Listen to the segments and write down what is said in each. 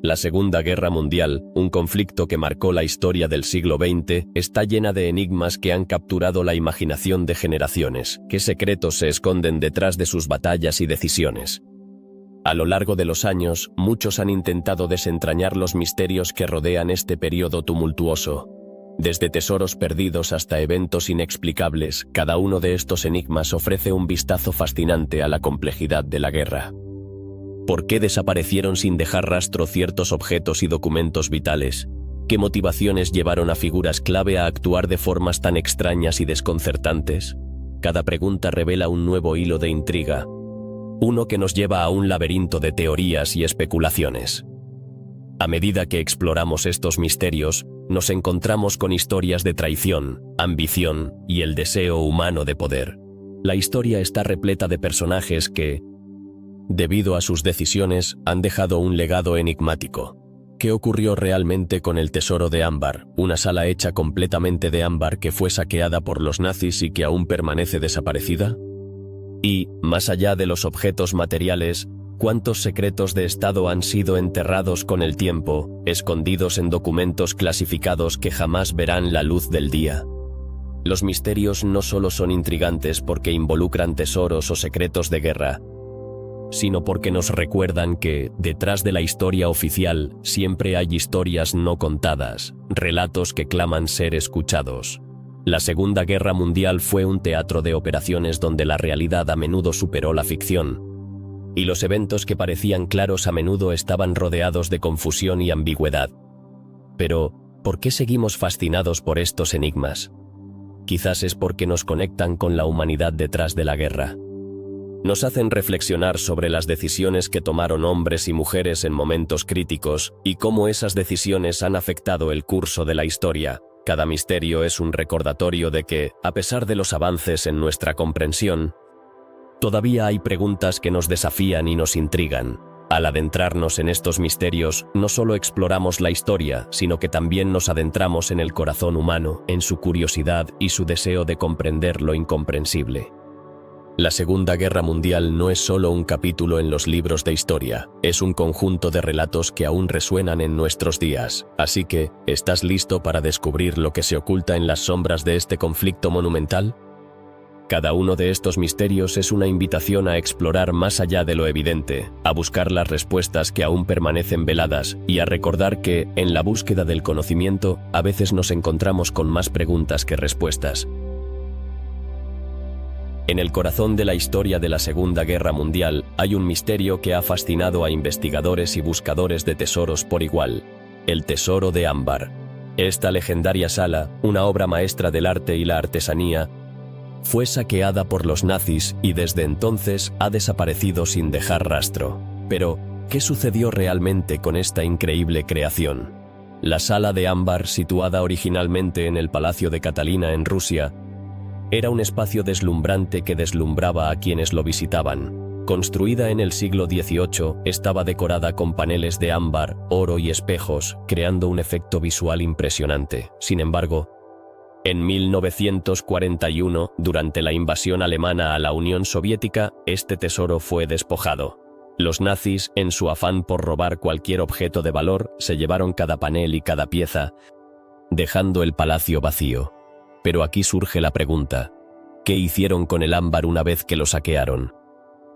La Segunda Guerra Mundial, un conflicto que marcó la historia del siglo XX, está llena de enigmas que han capturado la imaginación de generaciones. ¿Qué secretos se esconden detrás de sus batallas y decisiones? A lo largo de los años, muchos han intentado desentrañar los misterios que rodean este periodo tumultuoso. Desde tesoros perdidos hasta eventos inexplicables, cada uno de estos enigmas ofrece un vistazo fascinante a la complejidad de la guerra. ¿Por qué desaparecieron sin dejar rastro ciertos objetos y documentos vitales? ¿Qué motivaciones llevaron a figuras clave a actuar de formas tan extrañas y desconcertantes? Cada pregunta revela un nuevo hilo de intriga, uno que nos lleva a un laberinto de teorías y especulaciones. A medida que exploramos estos misterios, nos encontramos con historias de traición, ambición y el deseo humano de poder. La historia está repleta de personajes que, debido a sus decisiones, han dejado un legado enigmático. ¿Qué ocurrió realmente con el tesoro de ámbar, una sala hecha completamente de ámbar que fue saqueada por los nazis y que aún permanece desaparecida? Y, más allá de los objetos materiales, ¿cuántos secretos de Estado han sido enterrados con el tiempo, escondidos en documentos clasificados que jamás verán la luz del día? Los misterios no solo son intrigantes porque involucran tesoros o secretos de guerra, sino porque nos recuerdan que, detrás de la historia oficial, siempre hay historias no contadas, relatos que claman ser escuchados. La Segunda Guerra Mundial fue un teatro de operaciones donde la realidad a menudo superó la ficción, y los eventos que parecían claros a menudo estaban rodeados de confusión y ambigüedad. Pero, ¿por qué seguimos fascinados por estos enigmas? Quizás es porque nos conectan con la humanidad detrás de la guerra. Nos hacen reflexionar sobre las decisiones que tomaron hombres y mujeres en momentos críticos y cómo esas decisiones han afectado el curso de la historia. Cada misterio es un recordatorio de que, a pesar de los avances en nuestra comprensión, todavía hay preguntas que nos desafían y nos intrigan. Al adentrarnos en estos misterios, no solo exploramos la historia, sino que también nos adentramos en el corazón humano, en su curiosidad y su deseo de comprender lo incomprensible. La Segunda Guerra Mundial no es solo un capítulo en los libros de historia, es un conjunto de relatos que aún resuenan en nuestros días. Así que, ¿estás listo para descubrir lo que se oculta en las sombras de este conflicto monumental? Cada uno de estos misterios es una invitación a explorar más allá de lo evidente, a buscar las respuestas que aún permanecen veladas y a recordar que, en la búsqueda del conocimiento, a veces nos encontramos con más preguntas que respuestas. En el corazón de la historia de la Segunda Guerra Mundial hay un misterio que ha fascinado a investigadores y buscadores de tesoros por igual: el tesoro de ámbar. Esta legendaria sala, una obra maestra del arte y la artesanía, fue saqueada por los nazis y desde entonces ha desaparecido sin dejar rastro. Pero, ¿qué sucedió realmente con esta increíble creación? La sala de ámbar, situada originalmente en el Palacio de Catalina en Rusia, era un espacio deslumbrante que deslumbraba a quienes lo visitaban. Construida en el siglo XVIII, estaba decorada con paneles de ámbar, oro y espejos, creando un efecto visual impresionante. Sin embargo, en 1941, durante la invasión alemana a la Unión Soviética, este tesoro fue despojado. Los nazis, en su afán por robar cualquier objeto de valor, se llevaron cada panel y cada pieza, dejando el palacio vacío. Pero aquí surge la pregunta: ¿qué hicieron con el ámbar una vez que lo saquearon?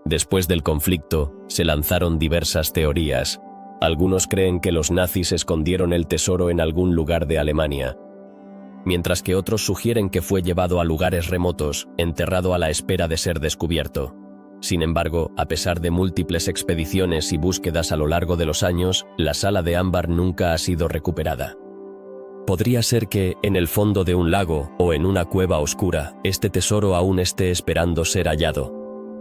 Después del conflicto, se lanzaron diversas teorías. Algunos creen que los nazis escondieron el tesoro en algún lugar de Alemania, mientras que otros sugieren que fue llevado a lugares remotos, enterrado a la espera de ser descubierto. Sin embargo, a pesar de múltiples expediciones y búsquedas a lo largo de los años, la sala de ámbar nunca ha sido recuperada. Podría ser que, en el fondo de un lago o en una cueva oscura, este tesoro aún esté esperando ser hallado.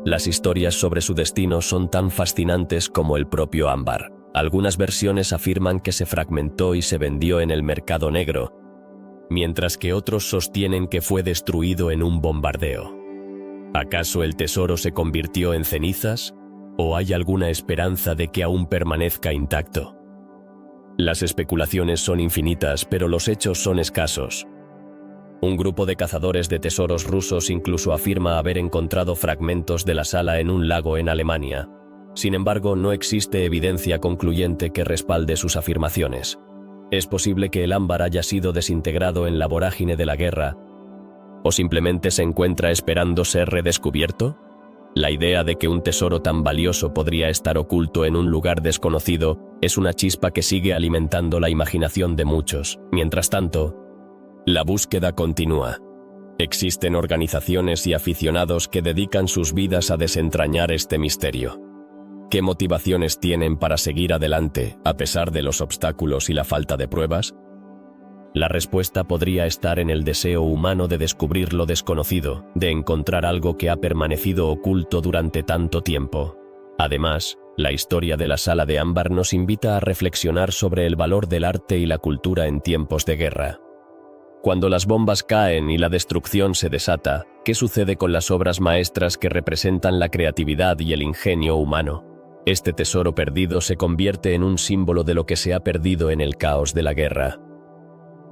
Las historias sobre su destino son tan fascinantes como el propio ámbar. Algunas versiones afirman que se fragmentó y se vendió en el mercado negro, mientras que otros sostienen que fue destruido en un bombardeo. ¿Acaso el tesoro se convirtió en cenizas? ¿O hay alguna esperanza de que aún permanezca intacto? Las especulaciones son infinitas, pero los hechos son escasos. Un grupo de cazadores de tesoros rusos incluso afirma haber encontrado fragmentos de la sala en un lago en Alemania. Sin embargo, no existe evidencia concluyente que respalde sus afirmaciones. Es posible que el ámbar haya sido desintegrado en la vorágine de la guerra, o simplemente se encuentra esperando ser redescubierto. La idea de que un tesoro tan valioso podría estar oculto en un lugar desconocido es una chispa que sigue alimentando la imaginación de muchos. Mientras tanto, la búsqueda continúa. Existen organizaciones y aficionados que dedican sus vidas a desentrañar este misterio. ¿Qué motivaciones tienen para seguir adelante, a pesar de los obstáculos y la falta de pruebas? La respuesta podría estar en el deseo humano de descubrir lo desconocido, de encontrar algo que ha permanecido oculto durante tanto tiempo. Además, la historia de la Sala de Ámbar nos invita a reflexionar sobre el valor del arte y la cultura en tiempos de guerra. Cuando las bombas caen y la destrucción se desata, ¿qué sucede con las obras maestras que representan la creatividad y el ingenio humano? Este tesoro perdido se convierte en un símbolo de lo que se ha perdido en el caos de la guerra.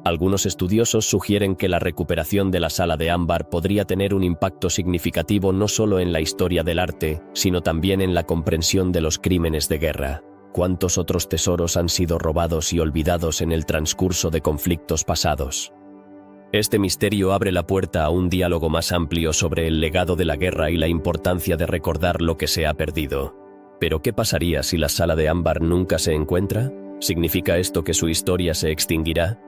Algunos estudiosos sugieren que la recuperación de la Sala de Ámbar podría tener un impacto significativo no solo en la historia del arte, sino también en la comprensión de los crímenes de guerra. ¿Cuántos otros tesoros han sido robados y olvidados en el transcurso de conflictos pasados? Este misterio abre la puerta a un diálogo más amplio sobre el legado de la guerra y la importancia de recordar lo que se ha perdido. ¿Pero qué pasaría si la Sala de Ámbar nunca se encuentra? ¿Significa esto que su historia se extinguirá?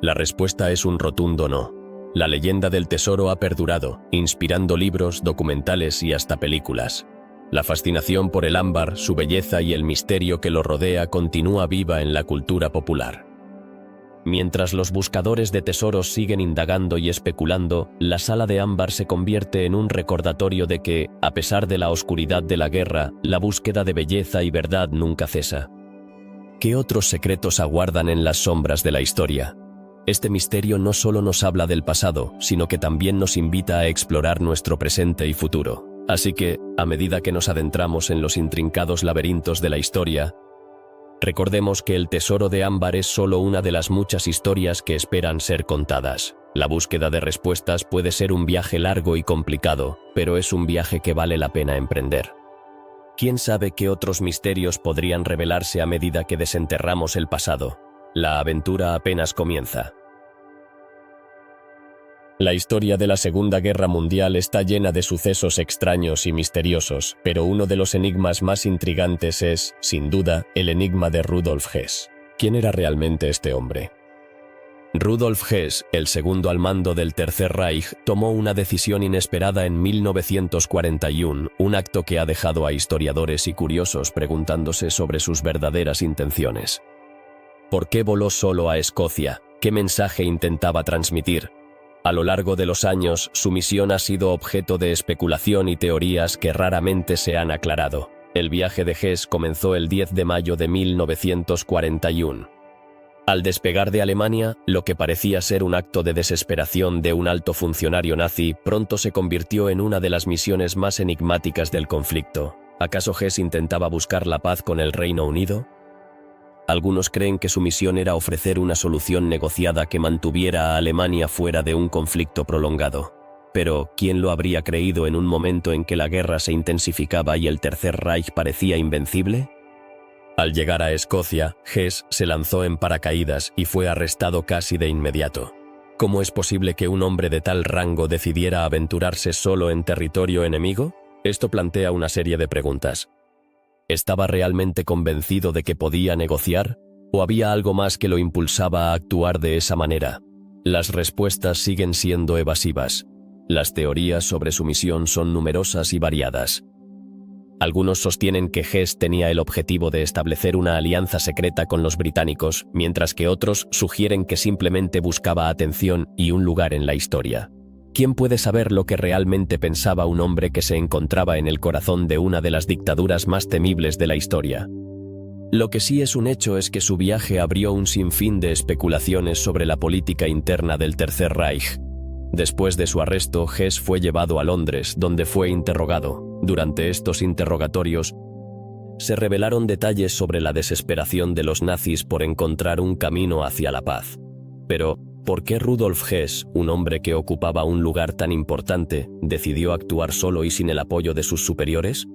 La respuesta es un rotundo no. La leyenda del tesoro ha perdurado, inspirando libros, documentales y hasta películas. La fascinación por el ámbar, su belleza y el misterio que lo rodea continúa viva en la cultura popular. Mientras los buscadores de tesoros siguen indagando y especulando, la Sala de Ámbar se convierte en un recordatorio de que, a pesar de la oscuridad de la guerra, la búsqueda de belleza y verdad nunca cesa. ¿Qué otros secretos aguardan en las sombras de la historia? Este misterio no solo nos habla del pasado, sino que también nos invita a explorar nuestro presente y futuro. Así que, a medida que nos adentramos en los intrincados laberintos de la historia, recordemos que el tesoro de ámbar es solo una de las muchas historias que esperan ser contadas. La búsqueda de respuestas puede ser un viaje largo y complicado, pero es un viaje que vale la pena emprender. ¿Quién sabe qué otros misterios podrían revelarse a medida que desenterramos el pasado? La aventura apenas comienza. La historia de la Segunda Guerra Mundial está llena de sucesos extraños y misteriosos, pero uno de los enigmas más intrigantes es, sin duda, el enigma de Rudolf Hess. ¿Quién era realmente este hombre? Rudolf Hess, el segundo al mando del Tercer Reich, tomó una decisión inesperada en 1941, un acto que ha dejado a historiadores y curiosos preguntándose sobre sus verdaderas intenciones. ¿Por qué voló solo a Escocia? ¿Qué mensaje intentaba transmitir? A lo largo de los años, su misión ha sido objeto de especulación y teorías que raramente se han aclarado. El viaje de Hess comenzó el 10 de mayo de 1941. Al despegar de Alemania, lo que parecía ser un acto de desesperación de un alto funcionario nazi, pronto se convirtió en una de las misiones más enigmáticas del conflicto. ¿Acaso Hess intentaba buscar la paz con el Reino Unido? Algunos creen que su misión era ofrecer una solución negociada que mantuviera a Alemania fuera de un conflicto prolongado. Pero, ¿quién lo habría creído en un momento en que la guerra se intensificaba y el Tercer Reich parecía invencible? Al llegar a Escocia, Hess se lanzó en paracaídas y fue arrestado casi de inmediato. ¿Cómo es posible que un hombre de tal rango decidiera aventurarse solo en territorio enemigo? Esto plantea una serie de preguntas. ¿Estaba realmente convencido de que podía negociar? ¿O había algo más que lo impulsaba a actuar de esa manera? Las respuestas siguen siendo evasivas. Las teorías sobre su misión son numerosas y variadas. Algunos sostienen que Hess tenía el objetivo de establecer una alianza secreta con los británicos, mientras que otros sugieren que simplemente buscaba atención y un lugar en la historia. ¿Quién puede saber lo que realmente pensaba un hombre que se encontraba en el corazón de una de las dictaduras más temibles de la historia? Lo que sí es un hecho es que su viaje abrió un sinfín de especulaciones sobre la política interna del Tercer Reich. Después de su arresto, Hess fue llevado a Londres, donde fue interrogado. Durante estos interrogatorios, se revelaron detalles sobre la desesperación de los nazis por encontrar un camino hacia la paz. Pero, ¿por qué Rudolf Hess, un hombre que ocupaba un lugar tan importante, decidió actuar solo y sin el apoyo de sus superiores?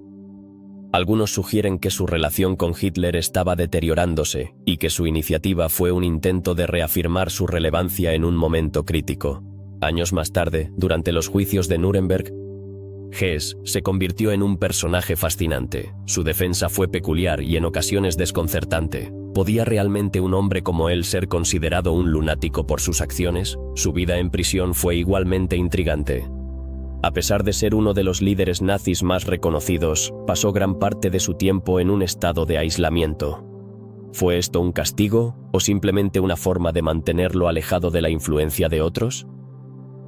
Algunos sugieren que su relación con Hitler estaba deteriorándose y que su iniciativa fue un intento de reafirmar su relevancia en un momento crítico. Años más tarde, durante los juicios de Nuremberg, Hess se convirtió en un personaje fascinante. Su defensa fue peculiar y en ocasiones desconcertante. ¿Podía realmente un hombre como él ser considerado un lunático por sus acciones? Su vida en prisión fue igualmente intrigante. A pesar de ser uno de los líderes nazis más reconocidos, pasó gran parte de su tiempo en un estado de aislamiento. ¿Fue esto un castigo o simplemente una forma de mantenerlo alejado de la influencia de otros?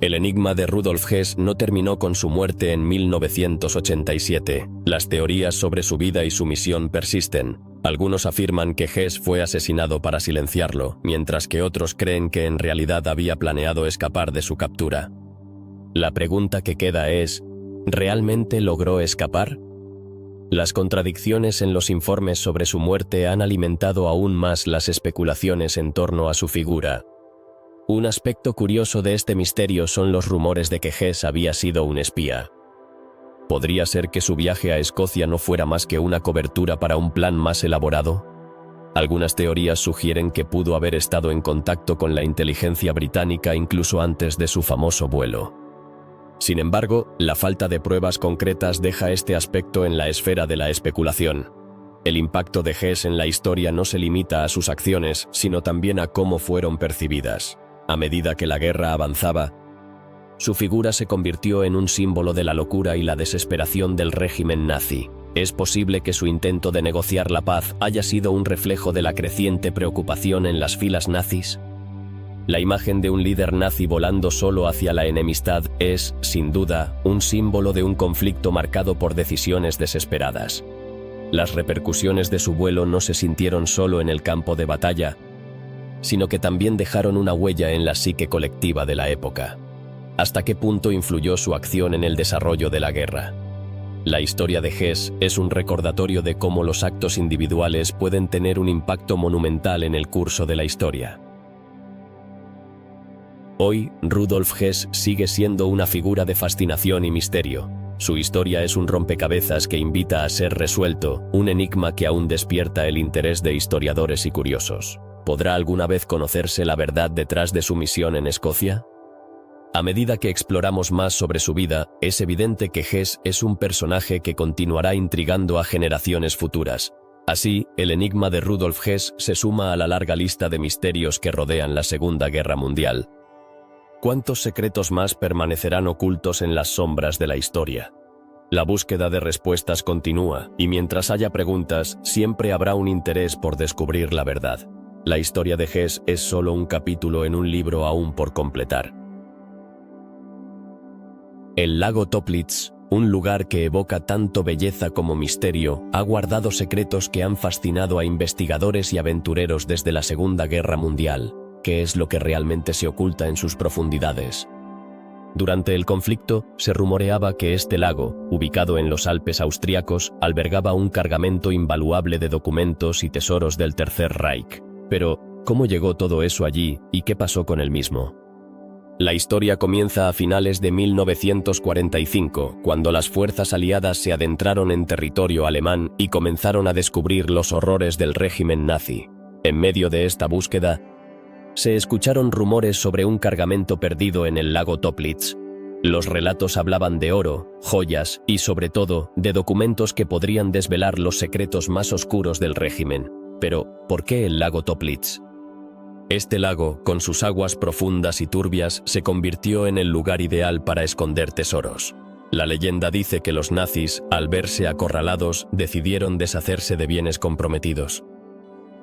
El enigma de Rudolf Hess no terminó con su muerte en 1987. Las teorías sobre su vida y su misión persisten. Algunos afirman que Hess fue asesinado para silenciarlo, mientras que otros creen que en realidad había planeado escapar de su captura. La pregunta que queda es, ¿realmente logró escapar? Las contradicciones en los informes sobre su muerte han alimentado aún más las especulaciones en torno a su figura. Un aspecto curioso de este misterio son los rumores de que Hess había sido un espía. ¿Podría ser que su viaje a Escocia no fuera más que una cobertura para un plan más elaborado? Algunas teorías sugieren que pudo haber estado en contacto con la inteligencia británica incluso antes de su famoso vuelo. Sin embargo, la falta de pruebas concretas deja este aspecto en la esfera de la especulación. El impacto de Hess en la historia no se limita a sus acciones, sino también a cómo fueron percibidas. A medida que la guerra avanzaba, su figura se convirtió en un símbolo de la locura y la desesperación del régimen nazi. Es posible que su intento de negociar la paz haya sido un reflejo de la creciente preocupación en las filas nazis. La imagen de un líder nazi volando solo hacia la enemistad es, sin duda, un símbolo de un conflicto marcado por decisiones desesperadas. Las repercusiones de su vuelo no se sintieron solo en el campo de batalla, sino que también dejaron una huella en la psique colectiva de la época. ¿Hasta qué punto influyó su acción en el desarrollo de la guerra? La historia de Hess es un recordatorio de cómo los actos individuales pueden tener un impacto monumental en el curso de la historia. Hoy, Rudolf Hess sigue siendo una figura de fascinación y misterio. Su historia es un rompecabezas que invita a ser resuelto, un enigma que aún despierta el interés de historiadores y curiosos. ¿Podrá alguna vez conocerse la verdad detrás de su misión en Escocia? A medida que exploramos más sobre su vida, es evidente que Hess es un personaje que continuará intrigando a generaciones futuras. Así, el enigma de Rudolf Hess se suma a la larga lista de misterios que rodean la Segunda Guerra Mundial. ¿Cuántos secretos más permanecerán ocultos en las sombras de la historia? La búsqueda de respuestas continúa, y mientras haya preguntas, siempre habrá un interés por descubrir la verdad. La historia de Hess es solo un capítulo en un libro aún por completar. El lago Toplitz, un lugar que evoca tanto belleza como misterio, ha guardado secretos que han fascinado a investigadores y aventureros desde la Segunda Guerra Mundial. ¿Qué es lo que realmente se oculta en sus profundidades? Durante el conflicto, se rumoreaba que este lago, ubicado en los Alpes austriacos, albergaba un cargamento invaluable de documentos y tesoros del Tercer Reich. Pero, ¿cómo llegó todo eso allí y qué pasó con el mismo? La historia comienza a finales de 1945, cuando las fuerzas aliadas se adentraron en territorio alemán y comenzaron a descubrir los horrores del régimen nazi. En medio de esta búsqueda, se escucharon rumores sobre un cargamento perdido en el lago Toplitz. Los relatos hablaban de oro, joyas y, sobre todo, de documentos que podrían desvelar los secretos más oscuros del régimen. Pero, ¿por qué el lago Toplitz? Este lago, con sus aguas profundas y turbias, se convirtió en el lugar ideal para esconder tesoros. La leyenda dice que los nazis, al verse acorralados, decidieron deshacerse de bienes comprometidos.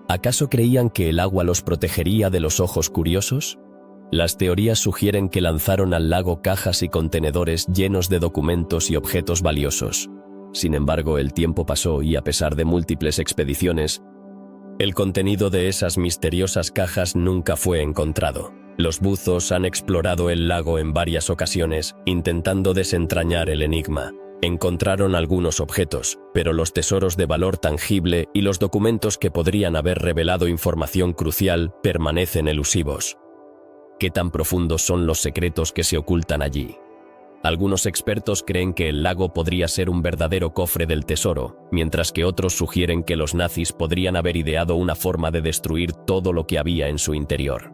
¿Acaso creían que el agua los protegería de los ojos curiosos? Las teorías sugieren que lanzaron al lago cajas y contenedores llenos de documentos y objetos valiosos. Sin embargo, el tiempo pasó y, a pesar de múltiples expediciones, el contenido de esas misteriosas cajas nunca fue encontrado. Los buzos han explorado el lago en varias ocasiones, intentando desentrañar el enigma. Encontraron algunos objetos, pero los tesoros de valor tangible y los documentos que podrían haber revelado información crucial permanecen elusivos. ¿Qué tan profundos son los secretos que se ocultan allí? Algunos expertos creen que el lago podría ser un verdadero cofre del tesoro, mientras que otros sugieren que los nazis podrían haber ideado una forma de destruir todo lo que había en su interior.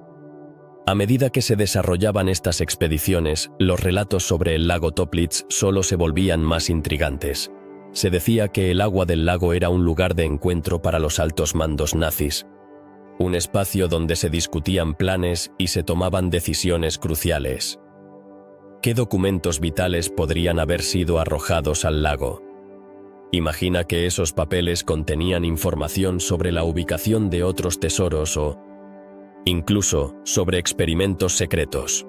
A medida que se desarrollaban estas expediciones, los relatos sobre el lago Toplitz solo se volvían más intrigantes. Se decía que el agua del lago era un lugar de encuentro para los altos mandos nazis, un espacio donde se discutían planes y se tomaban decisiones cruciales. ¿Qué documentos vitales podrían haber sido arrojados al lago? Imagina que esos papeles contenían información sobre la ubicación de otros tesoros o, incluso, sobre experimentos secretos.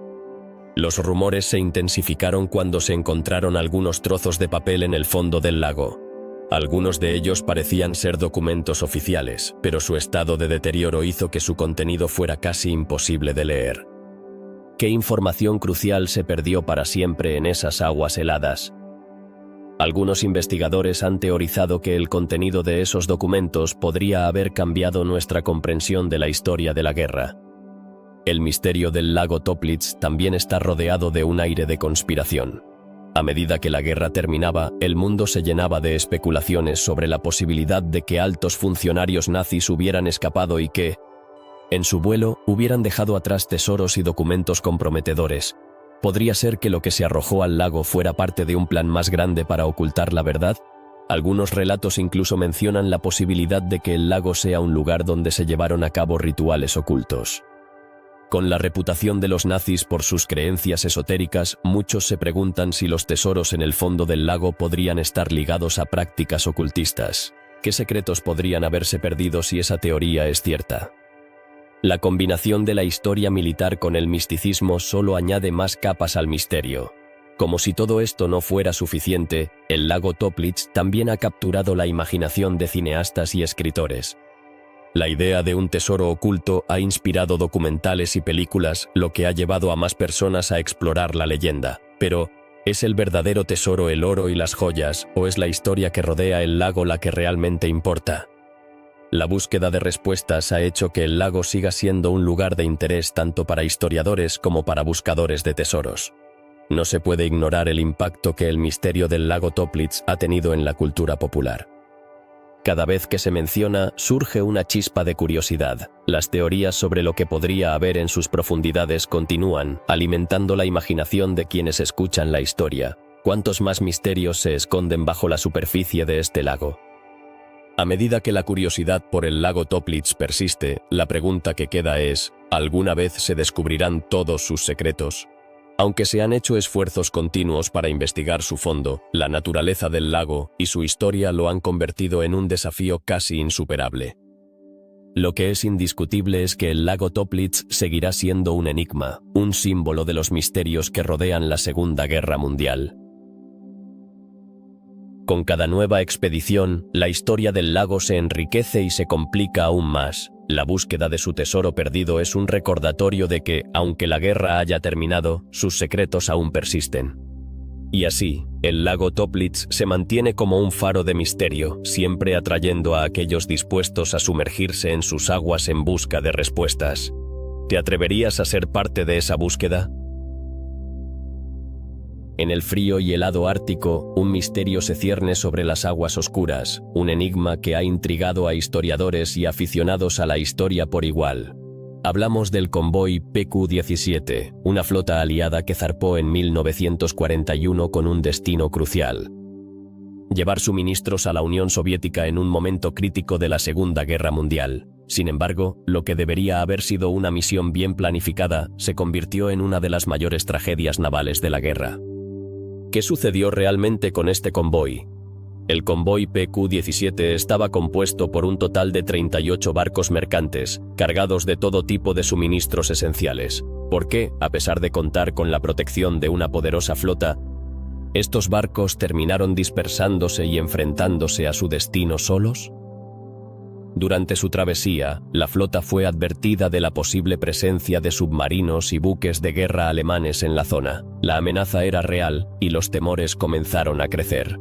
Los rumores se intensificaron cuando se encontraron algunos trozos de papel en el fondo del lago. Algunos de ellos parecían ser documentos oficiales, pero su estado de deterioro hizo que su contenido fuera casi imposible de leer. ¿Qué información crucial se perdió para siempre en esas aguas heladas? Algunos investigadores han teorizado que el contenido de esos documentos podría haber cambiado nuestra comprensión de la historia de la guerra. El misterio del lago Toplitz también está rodeado de un aire de conspiración. A medida que la guerra terminaba, el mundo se llenaba de especulaciones sobre la posibilidad de que altos funcionarios nazis hubieran escapado y que, en su vuelo, hubieran dejado atrás tesoros y documentos comprometedores. ¿Podría ser que lo que se arrojó al lago fuera parte de un plan más grande para ocultar la verdad? Algunos relatos incluso mencionan la posibilidad de que el lago sea un lugar donde se llevaron a cabo rituales ocultos. Con la reputación de los nazis por sus creencias esotéricas, muchos se preguntan si los tesoros en el fondo del lago podrían estar ligados a prácticas ocultistas. ¿Qué secretos podrían haberse perdido si esa teoría es cierta? La combinación de la historia militar con el misticismo solo añade más capas al misterio. Como si todo esto no fuera suficiente, el lago Toplitz también ha capturado la imaginación de cineastas y escritores. La idea de un tesoro oculto ha inspirado documentales y películas, lo que ha llevado a más personas a explorar la leyenda. Pero, ¿es el verdadero tesoro el oro y las joyas, o es la historia que rodea el lago la que realmente importa? La búsqueda de respuestas ha hecho que el lago siga siendo un lugar de interés tanto para historiadores como para buscadores de tesoros. No se puede ignorar el impacto que el misterio del lago Toplitz ha tenido en la cultura popular. Cada vez que se menciona, surge una chispa de curiosidad. Las teorías sobre lo que podría haber en sus profundidades continúan, alimentando la imaginación de quienes escuchan la historia. ¿Cuántos más misterios se esconden bajo la superficie de este lago? A medida que la curiosidad por el lago Toplitz persiste, la pregunta que queda es, ¿alguna vez se descubrirán todos sus secretos? Aunque se han hecho esfuerzos continuos para investigar su fondo, la naturaleza del lago y su historia lo han convertido en un desafío casi insuperable. Lo que es indiscutible es que el lago Toplitz seguirá siendo un enigma, un símbolo de los misterios que rodean la Segunda Guerra Mundial. Con cada nueva expedición, la historia del lago se enriquece y se complica aún más. La búsqueda de su tesoro perdido es un recordatorio de que, aunque la guerra haya terminado, sus secretos aún persisten. Y así, el lago Toplitz se mantiene como un faro de misterio, siempre atrayendo a aquellos dispuestos a sumergirse en sus aguas en busca de respuestas. ¿Te atreverías a ser parte de esa búsqueda? En el frío y helado Ártico, un misterio se cierne sobre las aguas oscuras, un enigma que ha intrigado a historiadores y aficionados a la historia por igual. Hablamos del convoy PQ-17, una flota aliada que zarpó en 1941 con un destino crucial: llevar suministros a la Unión Soviética en un momento crítico de la Segunda Guerra Mundial. Sin embargo, lo que debería haber sido una misión bien planificada se convirtió en una de las mayores tragedias navales de la guerra. ¿Qué sucedió realmente con este convoy? El convoy PQ-17 estaba compuesto por un total de 38 barcos mercantes, cargados de todo tipo de suministros esenciales. ¿Por qué, a pesar de contar con la protección de una poderosa flota, estos barcos terminaron dispersándose y enfrentándose a su destino solos? Durante su travesía, la flota fue advertida de la posible presencia de submarinos y buques de guerra alemanes en la zona. La amenaza era real y los temores comenzaron a crecer.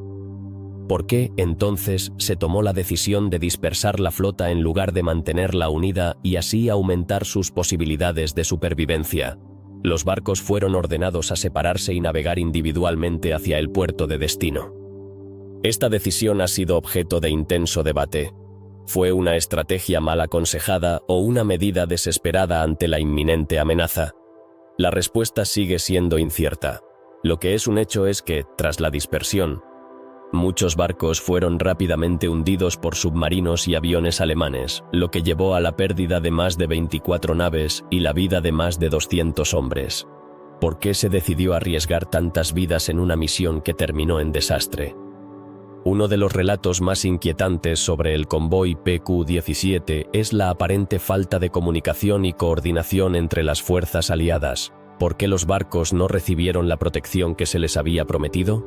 ¿Por qué, entonces, se tomó la decisión de dispersar la flota en lugar de mantenerla unida y así aumentar sus posibilidades de supervivencia? Los barcos fueron ordenados a separarse y navegar individualmente hacia el puerto de destino. Esta decisión ha sido objeto de intenso debate. ¿Fue una estrategia mal aconsejada o una medida desesperada ante la inminente amenaza? La respuesta sigue siendo incierta. Lo que es un hecho es que, tras la dispersión, muchos barcos fueron rápidamente hundidos por submarinos y aviones alemanes, lo que llevó a la pérdida de más de 24 naves y la vida de más de 200 hombres. ¿Por qué se decidió arriesgar tantas vidas en una misión que terminó en desastre? Uno de los relatos más inquietantes sobre el convoy PQ-17 es la aparente falta de comunicación y coordinación entre las fuerzas aliadas. ¿Por qué los barcos no recibieron la protección que se les había prometido?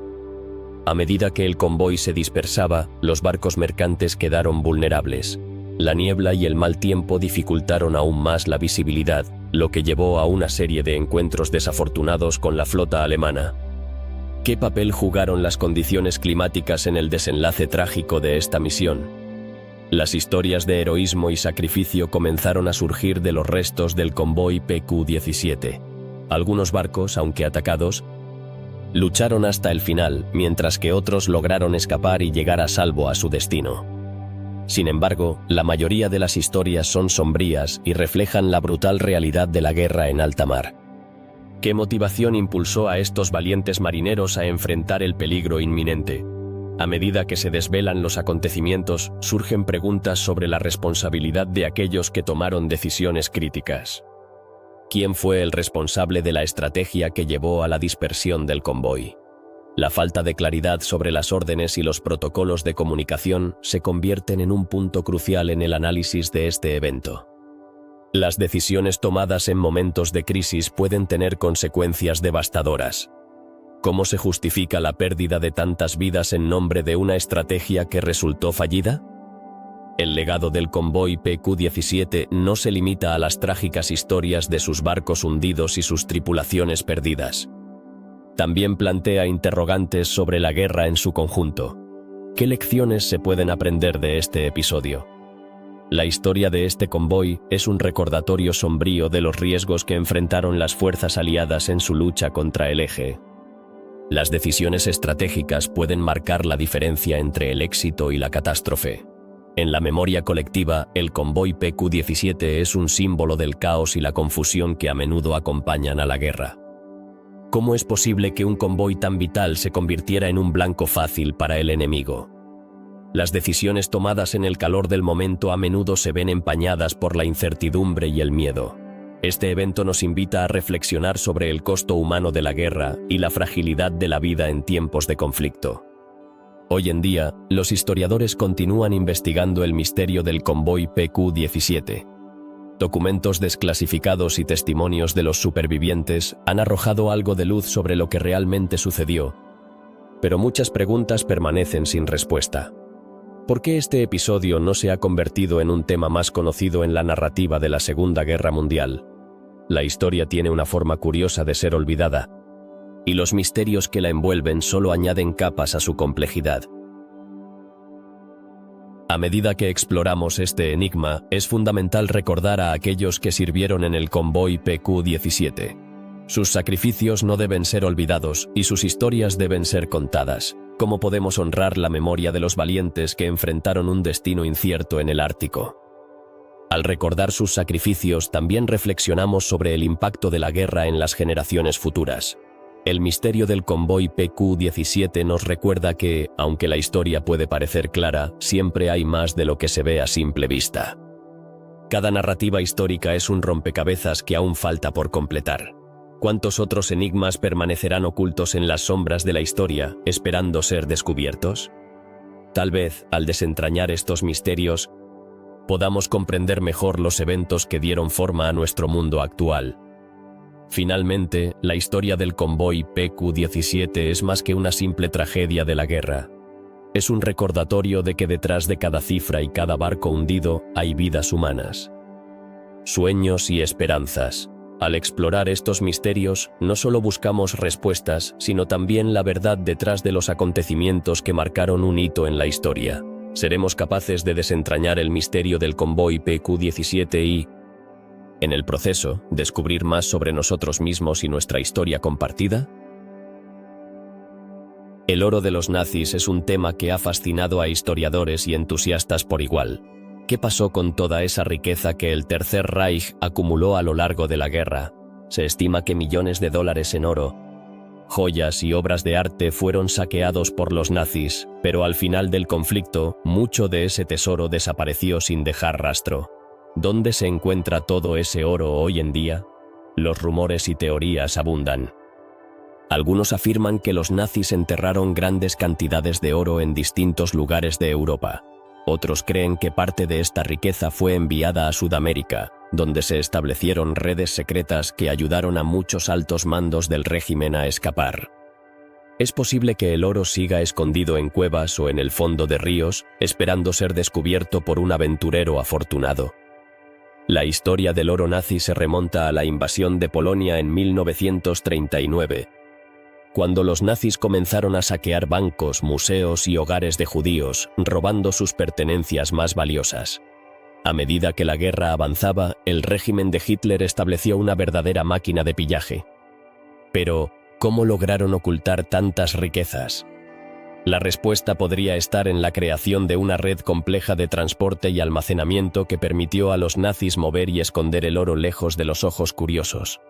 A medida que el convoy se dispersaba, los barcos mercantes quedaron vulnerables. La niebla y el mal tiempo dificultaron aún más la visibilidad, lo que llevó a una serie de encuentros desafortunados con la flota alemana. ¿Qué papel jugaron las condiciones climáticas en el desenlace trágico de esta misión? Las historias de heroísmo y sacrificio comenzaron a surgir de los restos del convoy PQ-17. Algunos barcos, aunque atacados, lucharon hasta el final, mientras que otros lograron escapar y llegar a salvo a su destino. Sin embargo, la mayoría de las historias son sombrías y reflejan la brutal realidad de la guerra en alta mar. ¿Qué motivación impulsó a estos valientes marineros a enfrentar el peligro inminente? A medida que se desvelan los acontecimientos, surgen preguntas sobre la responsabilidad de aquellos que tomaron decisiones críticas. ¿Quién fue el responsable de la estrategia que llevó a la dispersión del convoy? La falta de claridad sobre las órdenes y los protocolos de comunicación se convierten en un punto crucial en el análisis de este evento. Las decisiones tomadas en momentos de crisis pueden tener consecuencias devastadoras. ¿Cómo se justifica la pérdida de tantas vidas en nombre de una estrategia que resultó fallida? El legado del convoy PQ-17 no se limita a las trágicas historias de sus barcos hundidos y sus tripulaciones perdidas. También plantea interrogantes sobre la guerra en su conjunto. ¿Qué lecciones se pueden aprender de este episodio? La historia de este convoy es un recordatorio sombrío de los riesgos que enfrentaron las fuerzas aliadas en su lucha contra el eje. Las decisiones estratégicas pueden marcar la diferencia entre el éxito y la catástrofe. En la memoria colectiva, el convoy PQ-17 es un símbolo del caos y la confusión que a menudo acompañan a la guerra. ¿Cómo es posible que un convoy tan vital se convirtiera en un blanco fácil para el enemigo? Las decisiones tomadas en el calor del momento a menudo se ven empañadas por la incertidumbre y el miedo. Este evento nos invita a reflexionar sobre el costo humano de la guerra y la fragilidad de la vida en tiempos de conflicto. Hoy en día, los historiadores continúan investigando el misterio del convoy PQ-17. Documentos desclasificados y testimonios de los supervivientes han arrojado algo de luz sobre lo que realmente sucedió, pero muchas preguntas permanecen sin respuesta. ¿Por qué este episodio no se ha convertido en un tema más conocido en la narrativa de la Segunda Guerra Mundial? La historia tiene una forma curiosa de ser olvidada, y los misterios que la envuelven solo añaden capas a su complejidad. A medida que exploramos este enigma, es fundamental recordar a aquellos que sirvieron en el convoy PQ-17. Sus sacrificios no deben ser olvidados y sus historias deben ser contadas. ¿Cómo podemos honrar la memoria de los valientes que enfrentaron un destino incierto en el Ártico? Al recordar sus sacrificios, también reflexionamos sobre el impacto de la guerra en las generaciones futuras. El misterio del convoy PQ-17 nos recuerda que, aunque la historia puede parecer clara, siempre hay más de lo que se ve a simple vista. Cada narrativa histórica es un rompecabezas que aún falta por completar. ¿Cuántos otros enigmas permanecerán ocultos en las sombras de la historia, esperando ser descubiertos? Tal vez, al desentrañar estos misterios, podamos comprender mejor los eventos que dieron forma a nuestro mundo actual. Finalmente, la historia del convoy PQ-17 es más que una simple tragedia de la guerra. Es un recordatorio de que detrás de cada cifra y cada barco hundido hay vidas humanas, sueños y esperanzas. Al explorar estos misterios, no solo buscamos respuestas, sino también la verdad detrás de los acontecimientos que marcaron un hito en la historia. Seremos capaces de desentrañar el misterio del convoy PQ-17 y En el proceso, descubrir más sobre nosotros mismos y nuestra historia compartida. El oro de los nazis es un tema que ha fascinado a historiadores y entusiastas por igual. ¿Qué pasó con toda esa riqueza que el Tercer Reich acumuló a lo largo de la guerra? Se estima que millones de dólares en oro, joyas y obras de arte fueron saqueados por los nazis, pero al final del conflicto, mucho de ese tesoro desapareció sin dejar rastro. ¿Dónde se encuentra todo ese oro hoy en día? Los rumores y teorías abundan. Algunos afirman que los nazis enterraron grandes cantidades de oro en distintos lugares de Europa. Otros creen que parte de esta riqueza fue enviada a Sudamérica, donde se establecieron redes secretas que ayudaron a muchos altos mandos del régimen a escapar. Es posible que el oro siga escondido en cuevas o en el fondo de ríos, esperando ser descubierto por un aventurero afortunado. La historia del oro nazi se remonta a la invasión de Polonia en 1939. Cuando los nazis comenzaron a saquear bancos, museos y hogares de judíos, robando sus pertenencias más valiosas. A medida que la guerra avanzaba, el régimen de Hitler estableció una verdadera máquina de pillaje. Pero, ¿cómo lograron ocultar tantas riquezas? La respuesta podría estar en la creación de una red compleja de transporte y almacenamiento que permitió a los nazis mover y esconder el oro lejos de los ojos curiosos.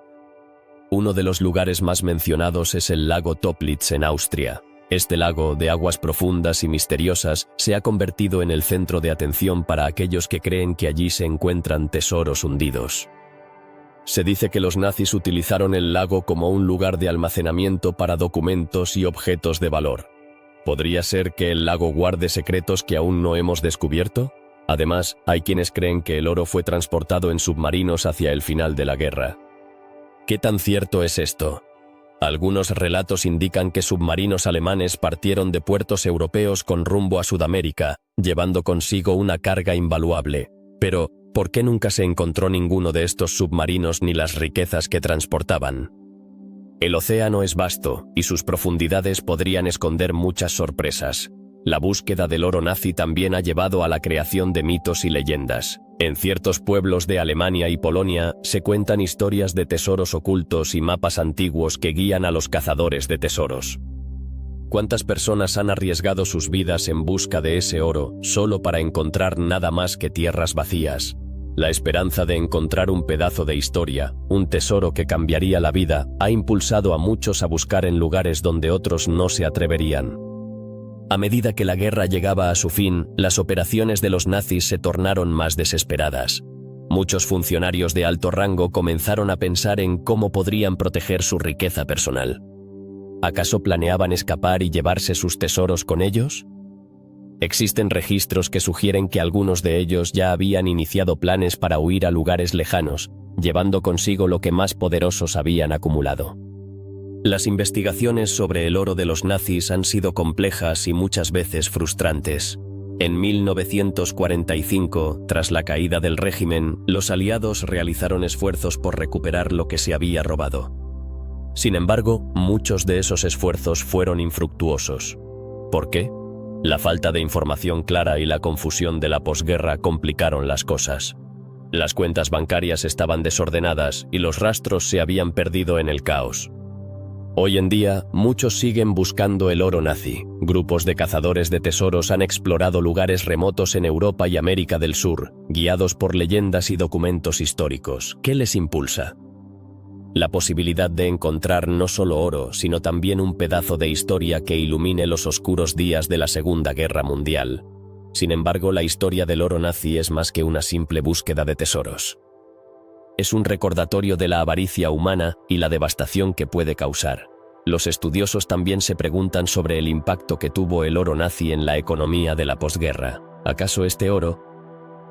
Uno de los lugares más mencionados es el lago Toplitz en Austria. Este lago, de aguas profundas y misteriosas, se ha convertido en el centro de atención para aquellos que creen que allí se encuentran tesoros hundidos. Se dice que los nazis utilizaron el lago como un lugar de almacenamiento para documentos y objetos de valor. ¿Podría ser que el lago guarde secretos que aún no hemos descubierto? Además, hay quienes creen que el oro fue transportado en submarinos hacia el final de la guerra. ¿Qué tan cierto es esto? Algunos relatos indican que submarinos alemanes partieron de puertos europeos con rumbo a Sudamérica, llevando consigo una carga invaluable. Pero, ¿por qué nunca se encontró ninguno de estos submarinos ni las riquezas que transportaban? El océano es vasto, y sus profundidades podrían esconder muchas sorpresas. La búsqueda del oro nazi también ha llevado a la creación de mitos y leyendas. En ciertos pueblos de Alemania y Polonia se cuentan historias de tesoros ocultos y mapas antiguos que guían a los cazadores de tesoros. ¿Cuántas personas han arriesgado sus vidas en busca de ese oro solo para encontrar nada más que tierras vacías? La esperanza de encontrar un pedazo de historia, un tesoro que cambiaría la vida, ha impulsado a muchos a buscar en lugares donde otros no se atreverían. A medida que la guerra llegaba a su fin, las operaciones de los nazis se tornaron más desesperadas. Muchos funcionarios de alto rango comenzaron a pensar en cómo podrían proteger su riqueza personal. ¿Acaso planeaban escapar y llevarse sus tesoros con ellos? Existen registros que sugieren que algunos de ellos ya habían iniciado planes para huir a lugares lejanos, llevando consigo lo que más poderosos habían acumulado. Las investigaciones sobre el oro de los nazis han sido complejas y muchas veces frustrantes. En 1945, tras la caída del régimen, los aliados realizaron esfuerzos por recuperar lo que se había robado. Sin embargo, muchos de esos esfuerzos fueron infructuosos. ¿Por qué? La falta de información clara y la confusión de la posguerra complicaron las cosas. Las cuentas bancarias estaban desordenadas y los rastros se habían perdido en el caos. Hoy en día, muchos siguen buscando el oro nazi. Grupos de cazadores de tesoros han explorado lugares remotos en Europa y América del Sur, guiados por leyendas y documentos históricos. ¿Qué les impulsa? La posibilidad de encontrar no solo oro, sino también un pedazo de historia que ilumine los oscuros días de la Segunda Guerra Mundial. Sin embargo, la historia del oro nazi es más que una simple búsqueda de tesoros. Es un recordatorio de la avaricia humana y la devastación que puede causar. Los estudiosos también se preguntan sobre el impacto que tuvo el oro nazi en la economía de la posguerra. ¿Acaso este oro,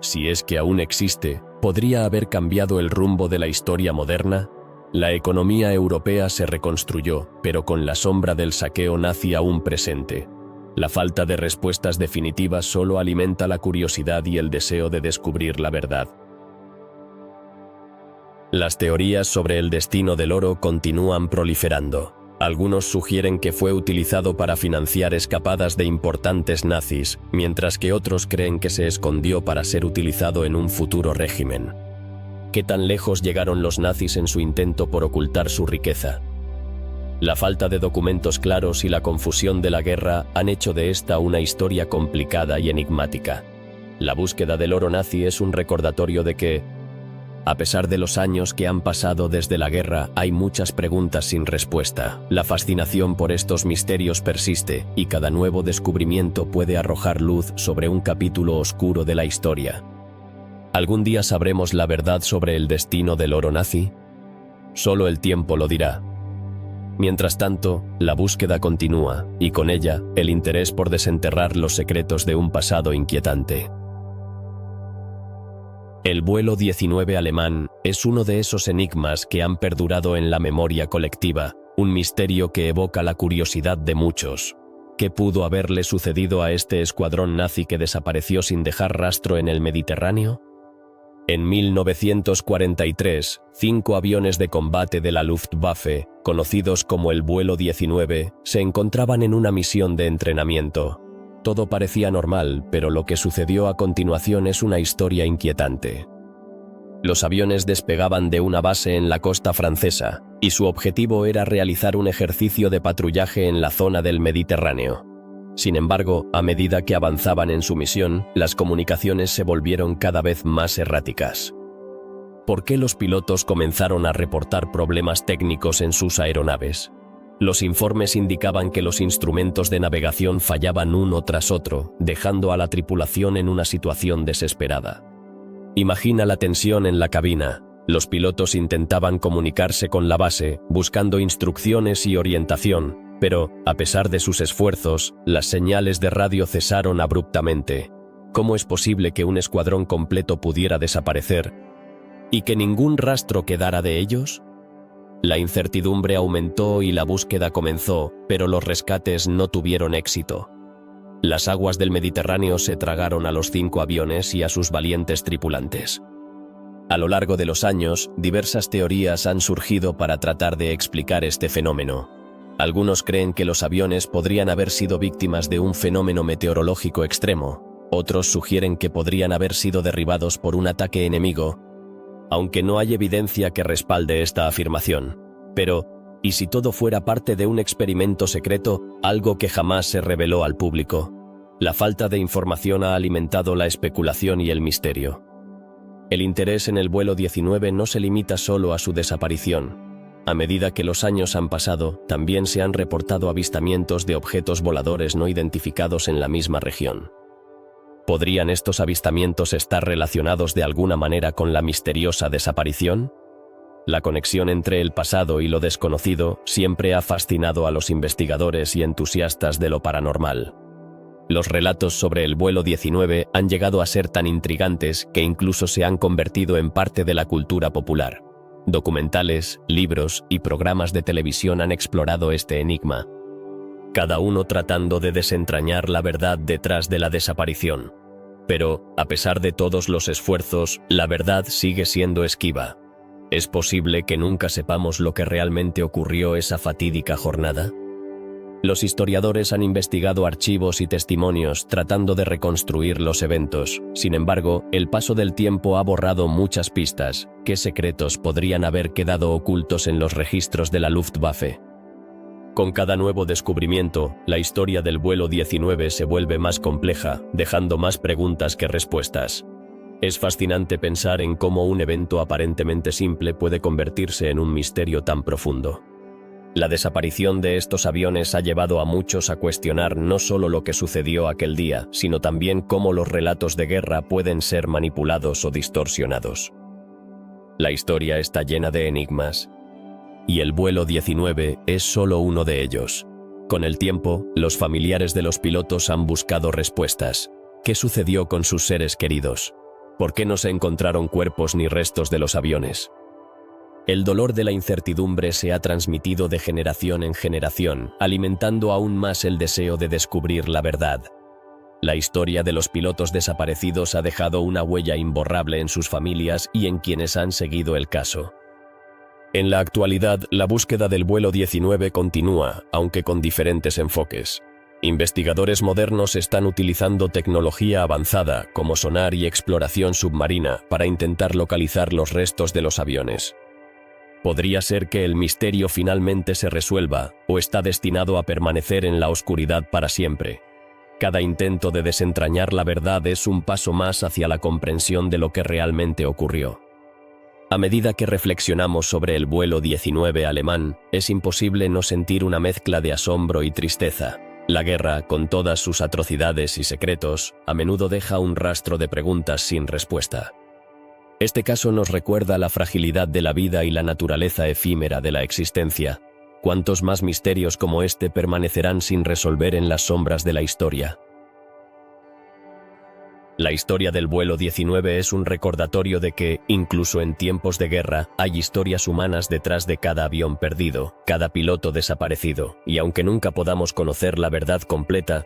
si es que aún existe, podría haber cambiado el rumbo de la historia moderna? La economía europea se reconstruyó, pero con la sombra del saqueo nazi aún presente. La falta de respuestas definitivas solo alimenta la curiosidad y el deseo de descubrir la verdad. Las teorías sobre el destino del oro continúan proliferando. Algunos sugieren que fue utilizado para financiar escapadas de importantes nazis, mientras que otros creen que se escondió para ser utilizado en un futuro régimen. ¿Qué tan lejos llegaron los nazis en su intento por ocultar su riqueza? La falta de documentos claros y la confusión de la guerra han hecho de esta una historia complicada y enigmática. La búsqueda del oro nazi es un recordatorio de que, a pesar de los años que han pasado desde la guerra, hay muchas preguntas sin respuesta. La fascinación por estos misterios persiste, y cada nuevo descubrimiento puede arrojar luz sobre un capítulo oscuro de la historia. ¿Algún día sabremos la verdad sobre el destino del oro nazi? Solo el tiempo lo dirá. Mientras tanto, la búsqueda continúa, y con ella, el interés por desenterrar los secretos de un pasado inquietante. El vuelo 19 alemán es uno de esos enigmas que han perdurado en la memoria colectiva, un misterio que evoca la curiosidad de muchos. ¿Qué pudo haberle sucedido a este escuadrón nazi que desapareció sin dejar rastro en el Mediterráneo? En 1943, 5 aviones de combate de la Luftwaffe, conocidos como el vuelo 19, se encontraban en una misión de entrenamiento. Todo parecía normal, pero lo que sucedió a continuación es una historia inquietante. Los aviones despegaban de una base en la costa francesa, y su objetivo era realizar un ejercicio de patrullaje en la zona del Mediterráneo. Sin embargo, a medida que avanzaban en su misión, las comunicaciones se volvieron cada vez más erráticas. ¿Por qué los pilotos comenzaron a reportar problemas técnicos en sus aeronaves? Los informes indicaban que los instrumentos de navegación fallaban uno tras otro, dejando a la tripulación en una situación desesperada. Imagina la tensión en la cabina. Los pilotos intentaban comunicarse con la base, buscando instrucciones y orientación, pero, a pesar de sus esfuerzos, las señales de radio cesaron abruptamente. ¿Cómo es posible que un escuadrón completo pudiera desaparecer y que ningún rastro quedara de ellos? La incertidumbre aumentó y la búsqueda comenzó, pero los rescates no tuvieron éxito. Las aguas del Mediterráneo se tragaron a los 5 aviones y a sus valientes tripulantes. A lo largo de los años, diversas teorías han surgido para tratar de explicar este fenómeno. Algunos creen que los aviones podrían haber sido víctimas de un fenómeno meteorológico extremo. Otros sugieren que podrían haber sido derribados por un ataque enemigo, aunque no hay evidencia que respalde esta afirmación. Pero, ¿y si todo fuera parte de un experimento secreto, algo que jamás se reveló al público? La falta de información ha alimentado la especulación y el misterio. El interés en el vuelo 19 no se limita solo a su desaparición. A medida que los años han pasado, también se han reportado avistamientos de objetos voladores no identificados en la misma región. ¿Podrían estos avistamientos estar relacionados de alguna manera con la misteriosa desaparición? La conexión entre el pasado y lo desconocido siempre ha fascinado a los investigadores y entusiastas de lo paranormal. Los relatos sobre el vuelo 19 han llegado a ser tan intrigantes que incluso se han convertido en parte de la cultura popular. Documentales, libros y programas de televisión han explorado este enigma, cada uno tratando de desentrañar la verdad detrás de la desaparición. Pero, a pesar de todos los esfuerzos, la verdad sigue siendo esquiva. ¿Es posible que nunca sepamos lo que realmente ocurrió esa fatídica jornada? Los historiadores han investigado archivos y testimonios tratando de reconstruir los eventos. Sin embargo, el paso del tiempo ha borrado muchas pistas. ¿Qué secretos podrían haber quedado ocultos en los registros de la Luftwaffe? Con cada nuevo descubrimiento, la historia del vuelo 19 se vuelve más compleja, dejando más preguntas que respuestas. Es fascinante pensar en cómo un evento aparentemente simple puede convertirse en un misterio tan profundo. La desaparición de estos aviones ha llevado a muchos a cuestionar no solo lo que sucedió aquel día, sino también cómo los relatos de guerra pueden ser manipulados o distorsionados. La historia está llena de enigmas, y el vuelo 19 es solo uno de ellos. Con el tiempo, los familiares de los pilotos han buscado respuestas. ¿Qué sucedió con sus seres queridos? ¿Por qué no se encontraron cuerpos ni restos de los aviones? El dolor de la incertidumbre se ha transmitido de generación en generación, alimentando aún más el deseo de descubrir la verdad. La historia de los pilotos desaparecidos ha dejado una huella imborrable en sus familias y en quienes han seguido el caso. En la actualidad, la búsqueda del vuelo 19 continúa, aunque con diferentes enfoques. Investigadores modernos están utilizando tecnología avanzada como sonar y exploración submarina para intentar localizar los restos de los aviones. Podría ser que el misterio finalmente se resuelva o está destinado a permanecer en la oscuridad para siempre. Cada intento de desentrañar la verdad es un paso más hacia la comprensión de lo que realmente ocurrió. A medida que reflexionamos sobre el vuelo 19 alemán, es imposible no sentir una mezcla de asombro y tristeza. La guerra, con todas sus atrocidades y secretos, a menudo deja un rastro de preguntas sin respuesta. Este caso nos recuerda la fragilidad de la vida y la naturaleza efímera de la existencia. ¿Cuántos más misterios como este permanecerán sin resolver en las sombras de la historia? La historia del vuelo 19 es un recordatorio de que, incluso en tiempos de guerra, hay historias humanas detrás de cada avión perdido, cada piloto desaparecido, y aunque nunca podamos conocer la verdad completa,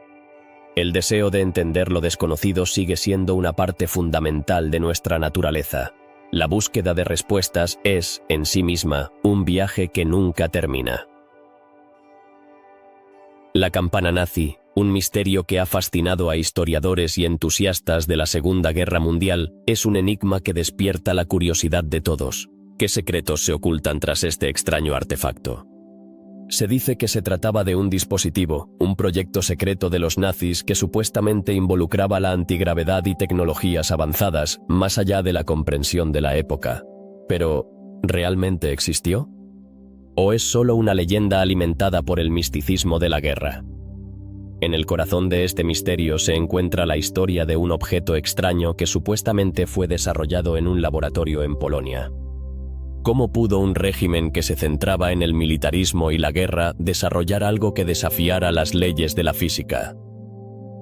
el deseo de entender lo desconocido sigue siendo una parte fundamental de nuestra naturaleza. La búsqueda de respuestas es, en sí misma, un viaje que nunca termina. La campana nazi, un misterio que ha fascinado a historiadores y entusiastas de la Segunda Guerra Mundial, es un enigma que despierta la curiosidad de todos. ¿Qué secretos se ocultan tras este extraño artefacto? Se dice que se trataba de un dispositivo, un proyecto secreto de los nazis que supuestamente involucraba la antigravedad y tecnologías avanzadas, más allá de la comprensión de la época. Pero, ¿realmente existió? ¿O es solo una leyenda alimentada por el misticismo de la guerra? En el corazón de este misterio se encuentra la historia de un objeto extraño que supuestamente fue desarrollado en un laboratorio en Polonia. ¿Cómo pudo un régimen que se centraba en el militarismo y la guerra desarrollar algo que desafiara las leyes de la física?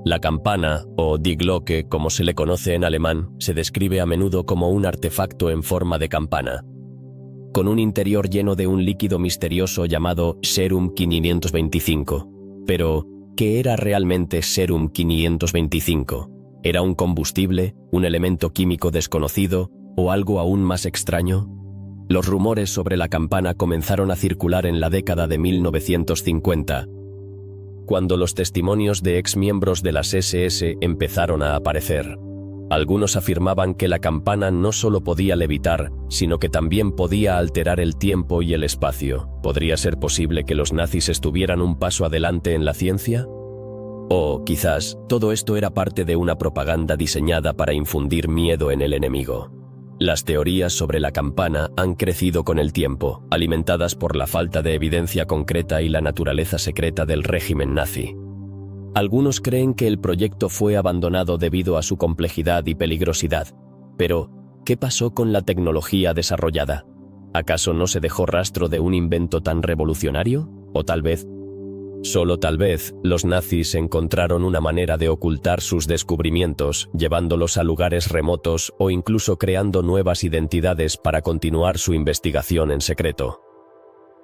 La campana, o Die Glocke como se le conoce en alemán, se describe a menudo como un artefacto en forma de campana, con un interior lleno de un líquido misterioso llamado Serum 525. Pero, ¿qué era realmente Serum 525? ¿Era un combustible, un elemento químico desconocido o algo aún más extraño? Los rumores sobre la campana comenzaron a circular en la década de 1950, cuando los testimonios de exmiembros de las SS empezaron a aparecer. Algunos afirmaban que la campana no solo podía levitar, sino que también podía alterar el tiempo y el espacio. ¿Podría ser posible que los nazis estuvieran un paso adelante en la ciencia? O, quizás, todo esto era parte de una propaganda diseñada para infundir miedo en el enemigo. Las teorías sobre la campana han crecido con el tiempo, alimentadas por la falta de evidencia concreta y la naturaleza secreta del régimen nazi. Algunos creen que el proyecto fue abandonado debido a su complejidad y peligrosidad. Pero, ¿qué pasó con la tecnología desarrollada? ¿Acaso no se dejó rastro de un invento tan revolucionario? ¿O tal vez, solo tal vez, los nazis encontraron una manera de ocultar sus descubrimientos, llevándolos a lugares remotos o incluso creando nuevas identidades para continuar su investigación en secreto?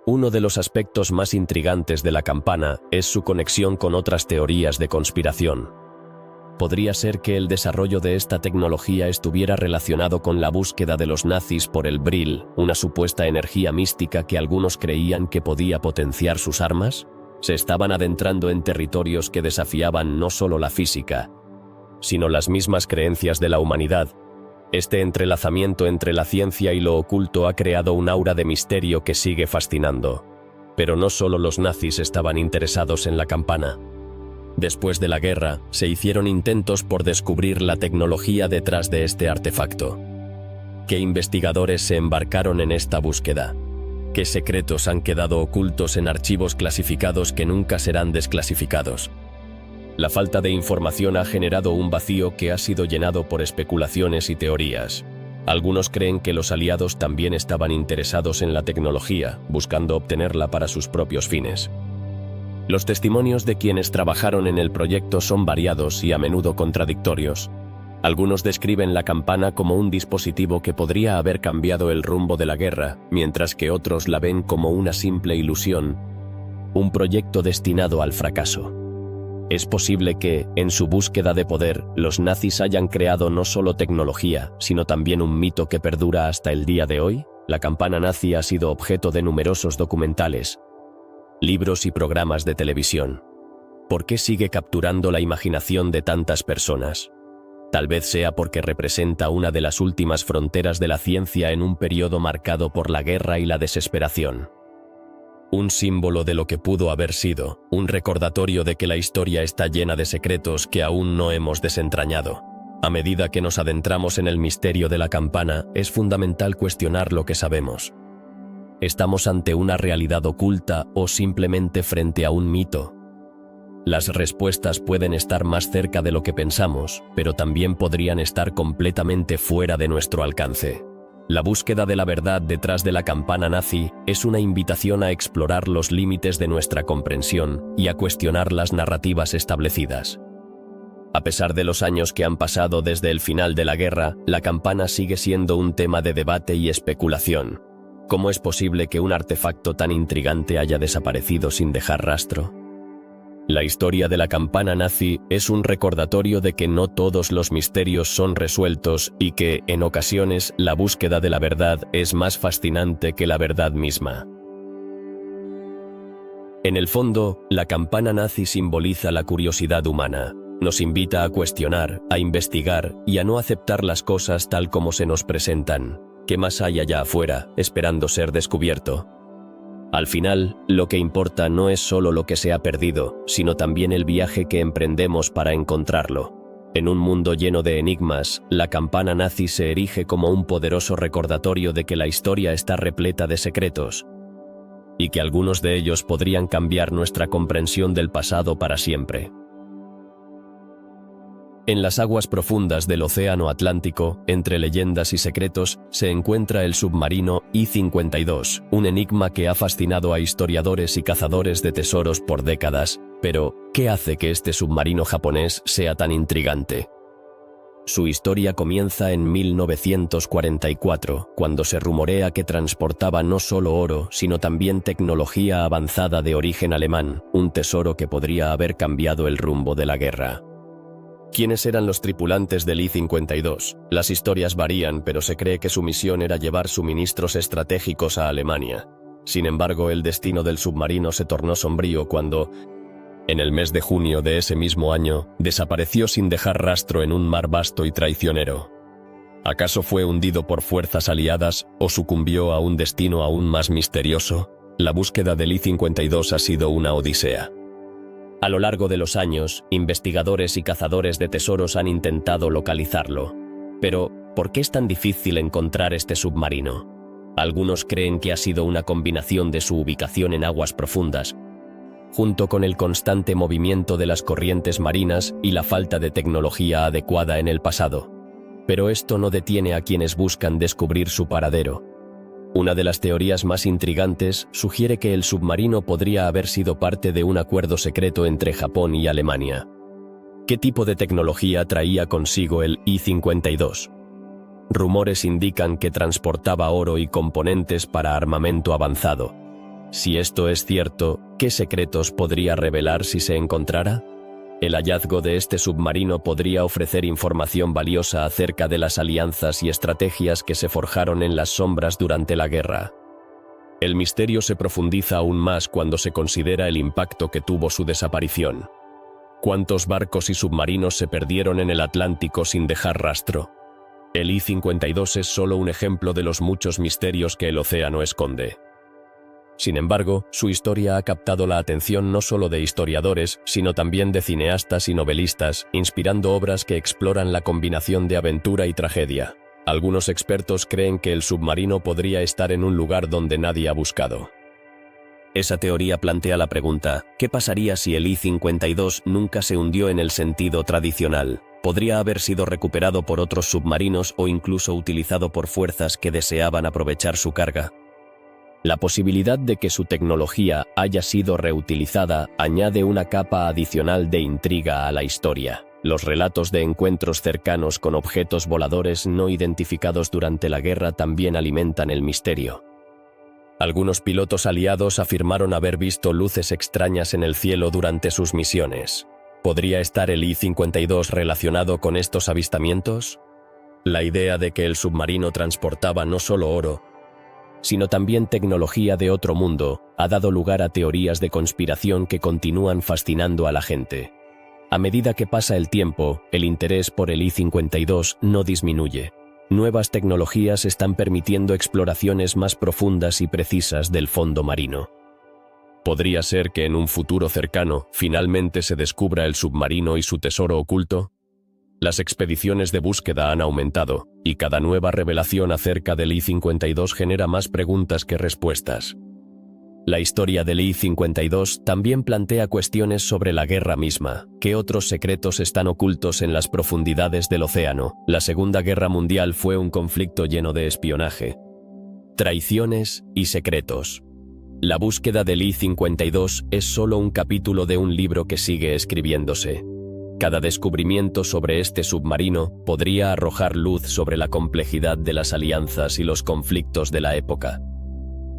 Uno de los aspectos más intrigantes de la campana es su conexión con otras teorías de conspiración. Podría ser que el desarrollo de esta tecnología estuviera relacionado con la búsqueda de los nazis por el Brill, una supuesta energía mística que algunos creían que podía potenciar sus armas. Se estaban adentrando en territorios que desafiaban no solo la física, sino las mismas creencias de la humanidad. Este entrelazamiento entre la ciencia y lo oculto ha creado un aura de misterio que sigue fascinando. Pero no solo los nazis estaban interesados en la campana. Después de la guerra, se hicieron intentos por descubrir la tecnología detrás de este artefacto. ¿Qué investigadores se embarcaron en esta búsqueda? ¿Qué secretos han quedado ocultos en archivos clasificados que nunca serán desclasificados? La falta de información ha generado un vacío que ha sido llenado por especulaciones y teorías. Algunos creen que los aliados también estaban interesados en la tecnología, buscando obtenerla para sus propios fines. Los testimonios de quienes trabajaron en el proyecto son variados y a menudo contradictorios. Algunos describen la campana como un dispositivo que podría haber cambiado el rumbo de la guerra, mientras que otros la ven como una simple ilusión, un proyecto destinado al fracaso. Es posible que, en su búsqueda de poder, los nazis hayan creado no solo tecnología, sino también un mito que perdura hasta el día de hoy. La campana nazi ha sido objeto de numerosos documentales, libros y programas de televisión. ¿por qué sigue capturando la imaginación de tantas personas? Tal vez sea porque representa una de las últimas fronteras de la ciencia en un periodo marcado por la guerra y la desesperación. Un símbolo de lo que pudo haber sido, un recordatorio de que la historia está llena de secretos que aún no hemos desentrañado. A medida que nos adentramos en el misterio de la campana, es fundamental cuestionar lo que sabemos. ¿Estamos ante una realidad oculta o simplemente frente a un mito? Las respuestas pueden estar más cerca de lo que pensamos, pero también podrían estar completamente fuera de nuestro alcance. La búsqueda de la verdad detrás de la campana nazi es una invitación a explorar los límites de nuestra comprensión y a cuestionar las narrativas establecidas. A pesar de los años que han pasado desde el final de la guerra, la campana sigue siendo un tema de debate y especulación. ¿Cómo es posible que un artefacto tan intrigante haya desaparecido sin dejar rastro? La historia de la campana nazi es un recordatorio de que no todos los misterios son resueltos y que, en ocasiones, la búsqueda de la verdad es más fascinante que la verdad misma. En el fondo, la campana nazi simboliza la curiosidad humana. Nos invita a cuestionar, a investigar y a no aceptar las cosas tal como se nos presentan. ¿Qué más hay allá afuera, esperando ser descubierto? Al final, lo que importa no es solo lo que se ha perdido, sino también el viaje que emprendemos para encontrarlo. En un mundo lleno de enigmas, la campana nazi se erige como un poderoso recordatorio de que la historia está repleta de secretos, y que algunos de ellos podrían cambiar nuestra comprensión del pasado para siempre. En las aguas profundas del Océano Atlántico, entre leyendas y secretos, se encuentra el submarino I-52, un enigma que ha fascinado a historiadores y cazadores de tesoros por décadas. Pero, ¿qué hace que este submarino japonés sea tan intrigante? Su historia comienza en 1944, cuando se rumorea que transportaba no solo oro, sino también tecnología avanzada de origen alemán, un tesoro que podría haber cambiado el rumbo de la guerra. ¿Quiénes eran los tripulantes del I-52? Las historias varían, pero se cree que su misión era llevar suministros estratégicos a Alemania. Sin embargo, el destino del submarino se tornó sombrío cuando, en el mes de junio de ese mismo año, desapareció sin dejar rastro en un mar vasto y traicionero. ¿Acaso fue hundido por fuerzas aliadas o sucumbió a un destino aún más misterioso? La búsqueda del I-52 ha sido una odisea. A lo largo de los años, investigadores y cazadores de tesoros han intentado localizarlo. Pero, ¿por qué es tan difícil encontrar este submarino? Algunos creen que ha sido una combinación de su ubicación en aguas profundas, junto con el constante movimiento de las corrientes marinas y la falta de tecnología adecuada en el pasado. Pero esto no detiene a quienes buscan descubrir su paradero. Una de las teorías más intrigantes sugiere que el submarino podría haber sido parte de un acuerdo secreto entre Japón y Alemania. ¿Qué tipo de tecnología traía consigo el I-52? Rumores indican que transportaba oro y componentes para armamento avanzado. Si esto es cierto, ¿qué secretos podría revelar si se encontrara? El hallazgo de este submarino podría ofrecer información valiosa acerca de las alianzas y estrategias que se forjaron en las sombras durante la guerra. El misterio se profundiza aún más cuando se considera el impacto que tuvo su desaparición. ¿Cuántos barcos y submarinos se perdieron en el Atlántico sin dejar rastro? El I-52 es solo un ejemplo de los muchos misterios que el océano esconde. Sin embargo, su historia ha captado la atención no solo de historiadores, sino también de cineastas y novelistas, inspirando obras que exploran la combinación de aventura y tragedia. Algunos expertos creen que el submarino podría estar en un lugar donde nadie ha buscado. Esa teoría plantea la pregunta, ¿qué pasaría si el I-52 nunca se hundió en el sentido tradicional? ¿Podría haber sido recuperado por otros submarinos o incluso utilizado por fuerzas que deseaban aprovechar su carga? La posibilidad de que su tecnología haya sido reutilizada añade una capa adicional de intriga a la historia. Los relatos de encuentros cercanos con objetos voladores no identificados durante la guerra también alimentan el misterio. Algunos pilotos aliados afirmaron haber visto luces extrañas en el cielo durante sus misiones. ¿Podría estar el I-52 relacionado con estos avistamientos? La idea de que el submarino transportaba no solo oro, sino también tecnología de otro mundo, ha dado lugar a teorías de conspiración que continúan fascinando a la gente. A medida que pasa el tiempo, el interés por el I-52 no disminuye. Nuevas tecnologías están permitiendo exploraciones más profundas y precisas del fondo marino. ¿Podría ser que en un futuro cercano finalmente se descubra el submarino y su tesoro oculto? Las expediciones de búsqueda han aumentado, y cada nueva revelación acerca del I-52 genera más preguntas que respuestas. La historia del I-52 también plantea cuestiones sobre la guerra misma. ¿Qué otros secretos están ocultos en las profundidades del océano? La Segunda Guerra Mundial fue un conflicto lleno de espionaje, traiciones y secretos. La búsqueda del I-52 es solo un capítulo de un libro que sigue escribiéndose. Cada descubrimiento sobre este submarino podría arrojar luz sobre la complejidad de las alianzas y los conflictos de la época.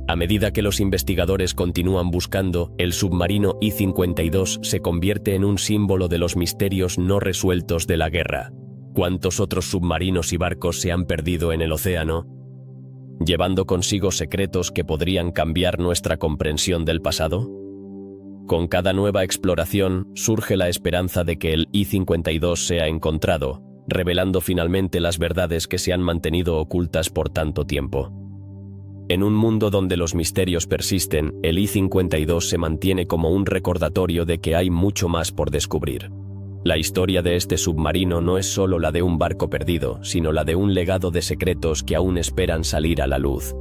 A medida que los investigadores continúan buscando, el submarino I-52 se convierte en un símbolo de los misterios no resueltos de la guerra. ¿Cuántos otros submarinos y barcos se han perdido en el océano, llevando consigo secretos que podrían cambiar nuestra comprensión del pasado? Con cada nueva exploración, surge la esperanza de que el I-52 sea encontrado, revelando finalmente las verdades que se han mantenido ocultas por tanto tiempo. En un mundo donde los misterios persisten, el I-52 se mantiene como un recordatorio de que hay mucho más por descubrir. La historia de este submarino no es solo la de un barco perdido, sino la de un legado de secretos que aún esperan salir a la luz.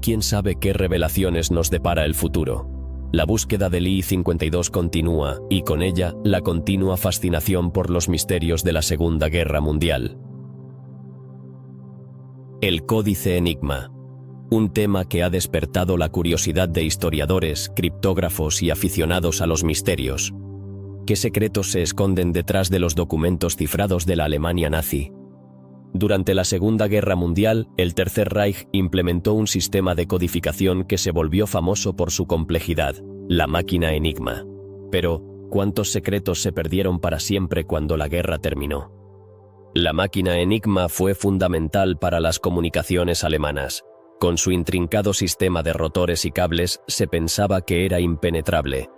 ¿Quién sabe qué revelaciones nos depara el futuro? La búsqueda del I-52 continúa, y con ella, la continua fascinación por los misterios de la Segunda Guerra Mundial. El Códice Enigma. Un tema que ha despertado la curiosidad de historiadores, criptógrafos y aficionados a los misterios. ¿Qué secretos se esconden detrás de los documentos cifrados de la Alemania nazi? Durante la Segunda Guerra Mundial, el Tercer Reich implementó un sistema de codificación que se volvió famoso por su complejidad, la máquina Enigma. Pero, ¿cuántos secretos se perdieron para siempre cuando la guerra terminó? La máquina Enigma fue fundamental para las comunicaciones alemanas. Con su intrincado sistema de rotores y cables, se pensaba que era impenetrable.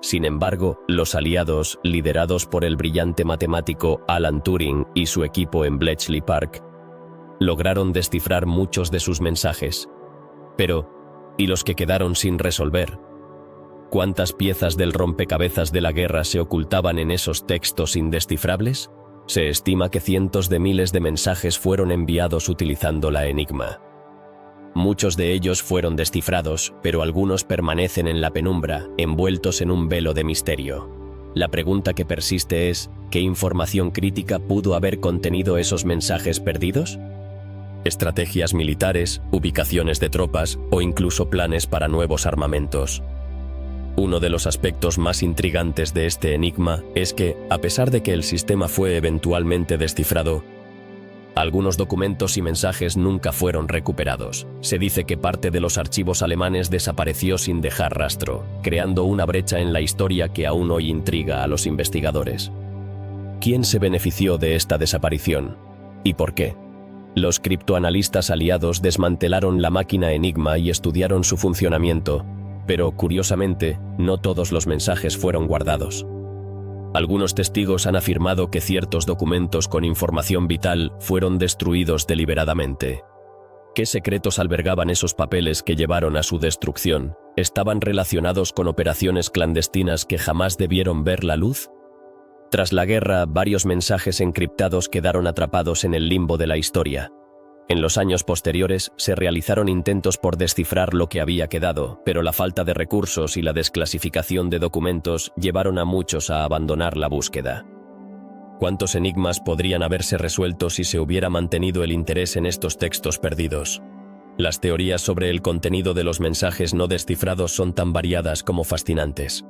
Sin embargo, los aliados, liderados por el brillante matemático Alan Turing y su equipo en Bletchley Park, lograron descifrar muchos de sus mensajes. Pero, ¿y los que quedaron sin resolver? ¿Cuántas piezas del rompecabezas de la guerra se ocultaban en esos textos indescifrables? Se estima que cientos de miles de mensajes fueron enviados utilizando la Enigma. Muchos de ellos fueron descifrados, pero algunos permanecen en la penumbra, envueltos en un velo de misterio. La pregunta que persiste es, ¿qué información crítica pudo haber contenido esos mensajes perdidos? Estrategias militares, ubicaciones de tropas o incluso planes para nuevos armamentos. Uno de los aspectos más intrigantes de este enigma es que, a pesar de que el sistema fue eventualmente descifrado, algunos documentos y mensajes nunca fueron recuperados. Se dice que parte de los archivos alemanes desapareció sin dejar rastro, creando una brecha en la historia que aún hoy intriga a los investigadores. ¿Quién se benefició de esta desaparición? ¿Y por qué? Los criptoanalistas aliados desmantelaron la máquina Enigma y estudiaron su funcionamiento, pero, curiosamente, no todos los mensajes fueron guardados. Algunos testigos han afirmado que ciertos documentos con información vital fueron destruidos deliberadamente. ¿Qué secretos albergaban esos papeles que llevaron a su destrucción? ¿Estaban relacionados con operaciones clandestinas que jamás debieron ver la luz? Tras la guerra, varios mensajes encriptados quedaron atrapados en el limbo de la historia. En los años posteriores, se realizaron intentos por descifrar lo que había quedado, pero la falta de recursos y la desclasificación de documentos llevaron a muchos a abandonar la búsqueda. ¿Cuántos enigmas podrían haberse resuelto si se hubiera mantenido el interés en estos textos perdidos? Las teorías sobre el contenido de los mensajes no descifrados son tan variadas como fascinantes.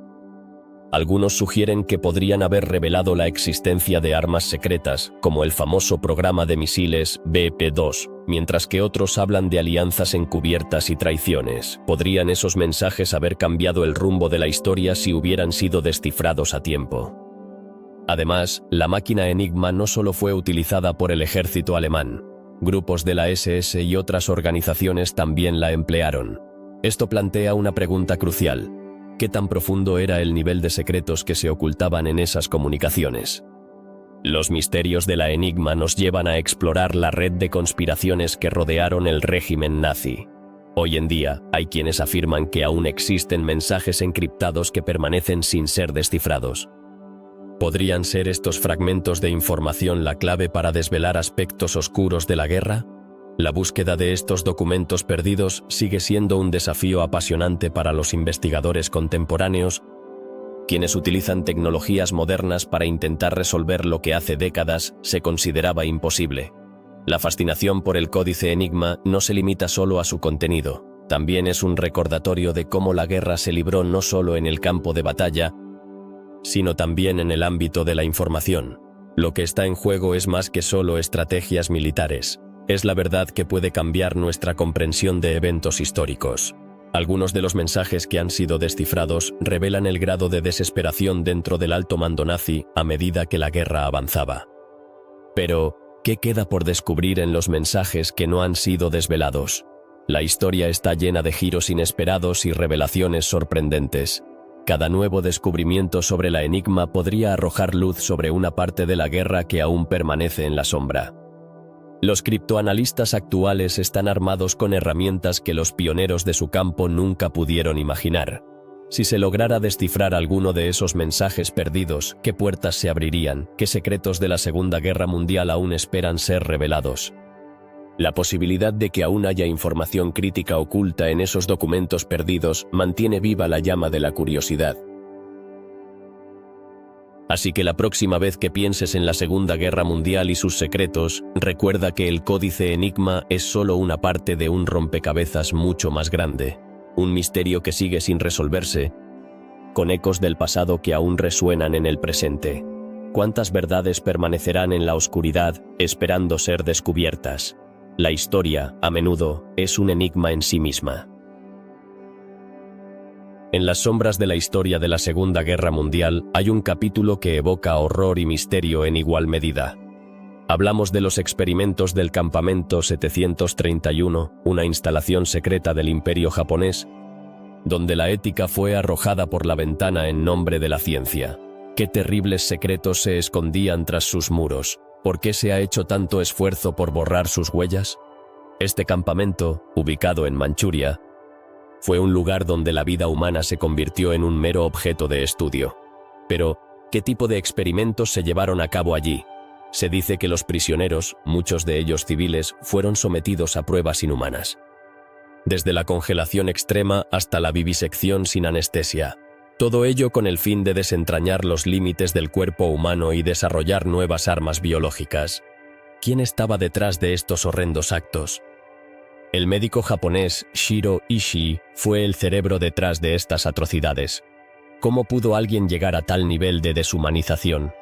Algunos sugieren que podrían haber revelado la existencia de armas secretas, como el famoso programa de misiles BP-2, mientras que otros hablan de alianzas encubiertas y traiciones. ¿Podrían esos mensajes haber cambiado el rumbo de la historia si hubieran sido descifrados a tiempo? Además, la máquina Enigma no solo fue utilizada por el ejército alemán. Grupos de la SS y otras organizaciones también la emplearon. Esto plantea una pregunta crucial. ¿Qué tan profundo era el nivel de secretos que se ocultaban en esas comunicaciones? Los misterios de la Enigma nos llevan a explorar la red de conspiraciones que rodearon el régimen nazi. Hoy en día, hay quienes afirman que aún existen mensajes encriptados que permanecen sin ser descifrados. ¿Podrían ser estos fragmentos de información la clave para desvelar aspectos oscuros de la guerra? La búsqueda de estos documentos perdidos sigue siendo un desafío apasionante para los investigadores contemporáneos, quienes utilizan tecnologías modernas para intentar resolver lo que hace décadas se consideraba imposible. La fascinación por el códice Enigma no se limita solo a su contenido, también es un recordatorio de cómo la guerra se libró no solo en el campo de batalla, sino también en el ámbito de la información. Lo que está en juego es más que solo estrategias militares. Es la verdad que puede cambiar nuestra comprensión de eventos históricos. Algunos de los mensajes que han sido descifrados revelan el grado de desesperación dentro del alto mando nazi a medida que la guerra avanzaba. Pero, ¿qué queda por descubrir en los mensajes que no han sido desvelados? La historia está llena de giros inesperados y revelaciones sorprendentes. Cada nuevo descubrimiento sobre la Enigma podría arrojar luz sobre una parte de la guerra que aún permanece en la sombra. Los criptoanalistas actuales están armados con herramientas que los pioneros de su campo nunca pudieron imaginar. Si se lograra descifrar alguno de esos mensajes perdidos, ¿qué puertas se abrirían? ¿Qué secretos de la Segunda Guerra Mundial aún esperan ser revelados? La posibilidad de que aún haya información crítica oculta en esos documentos perdidos mantiene viva la llama de la curiosidad. Así que la próxima vez que pienses en la Segunda Guerra Mundial y sus secretos, recuerda que el códice Enigma es solo una parte de un rompecabezas mucho más grande, un misterio que sigue sin resolverse, con ecos del pasado que aún resuenan en el presente. ¿Cuántas verdades permanecerán en la oscuridad, esperando ser descubiertas? La historia, a menudo, es un enigma en sí misma. En las sombras de la historia de la Segunda Guerra Mundial hay un capítulo que evoca horror y misterio en igual medida. Hablamos de los experimentos del Campamento 731, una instalación secreta del Imperio japonés, donde la ética fue arrojada por la ventana en nombre de la ciencia. ¿Qué terribles secretos se escondían tras sus muros? ¿Por qué se ha hecho tanto esfuerzo por borrar sus huellas? Este campamento, ubicado en Manchuria, fue un lugar donde la vida humana se convirtió en un mero objeto de estudio. Pero, ¿qué tipo de experimentos se llevaron a cabo allí? Se dice que los prisioneros, muchos de ellos civiles, fueron sometidos a pruebas inhumanas. Desde la congelación extrema hasta la vivisección sin anestesia. Todo ello con el fin de desentrañar los límites del cuerpo humano y desarrollar nuevas armas biológicas. ¿Quién estaba detrás de estos horrendos actos? El médico japonés Shiro Ishii fue el cerebro detrás de estas atrocidades. ¿Cómo pudo alguien llegar a tal nivel de deshumanización?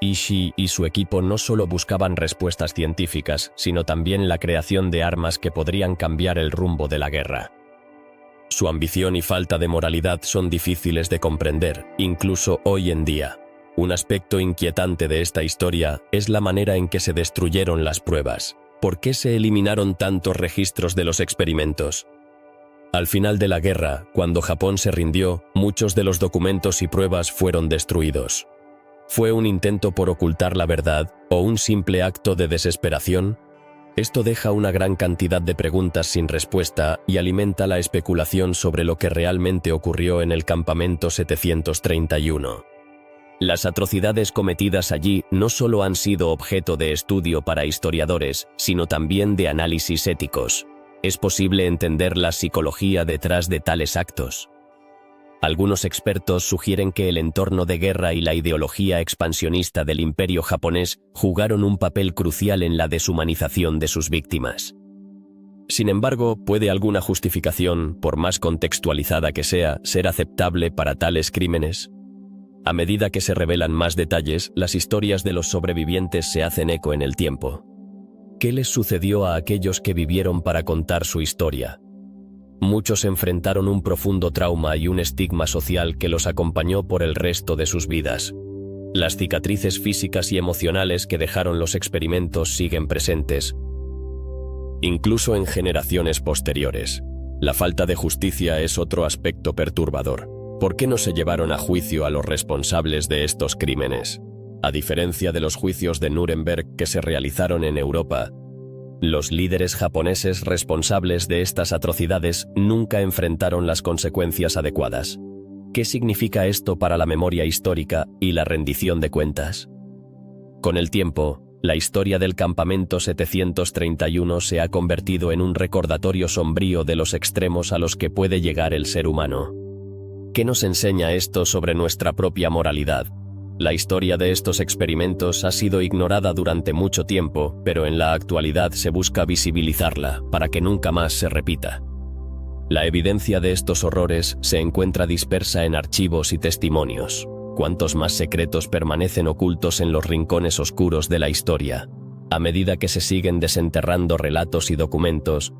Ishii y su equipo no solo buscaban respuestas científicas, sino también la creación de armas que podrían cambiar el rumbo de la guerra. Su ambición y falta de moralidad son difíciles de comprender, incluso hoy en día. Un aspecto inquietante de esta historia es la manera en que se destruyeron las pruebas. ¿Por qué se eliminaron tantos registros de los experimentos? Al final de la guerra, cuando Japón se rindió, muchos de los documentos y pruebas fueron destruidos. ¿Fue un intento por ocultar la verdad o un simple acto de desesperación? Esto deja una gran cantidad de preguntas sin respuesta y alimenta la especulación sobre lo que realmente ocurrió en el Campamento 731. Las atrocidades cometidas allí no solo han sido objeto de estudio para historiadores, sino también de análisis éticos. ¿Es posible entender la psicología detrás de tales actos? Algunos expertos sugieren que el entorno de guerra y la ideología expansionista del Imperio japonés jugaron un papel crucial en la deshumanización de sus víctimas. Sin embargo, ¿puede alguna justificación, por más contextualizada que sea, ser aceptable para tales crímenes? A medida que se revelan más detalles, las historias de los sobrevivientes se hacen eco en el tiempo. ¿Qué les sucedió a aquellos que vivieron para contar su historia? Muchos enfrentaron un profundo trauma y un estigma social que los acompañó por el resto de sus vidas. Las cicatrices físicas y emocionales que dejaron los experimentos siguen presentes, incluso en generaciones posteriores. La falta de justicia es otro aspecto perturbador. ¿Por qué no se llevaron a juicio a los responsables de estos crímenes? A diferencia de los juicios de Nuremberg que se realizaron en Europa, los líderes japoneses responsables de estas atrocidades nunca enfrentaron las consecuencias adecuadas. ¿Qué significa esto para la memoria histórica y la rendición de cuentas? Con el tiempo, la historia del Campamento 731 se ha convertido en un recordatorio sombrío de los extremos a los que puede llegar el ser humano. ¿Qué nos enseña esto sobre nuestra propia moralidad? La historia de estos experimentos ha sido ignorada durante mucho tiempo, pero en la actualidad se busca visibilizarla para que nunca más se repita. La evidencia de estos horrores se encuentra dispersa en archivos y testimonios. Cuantos más secretos permanecen ocultos en los rincones oscuros de la historia. A medida que se siguen desenterrando relatos y documentos,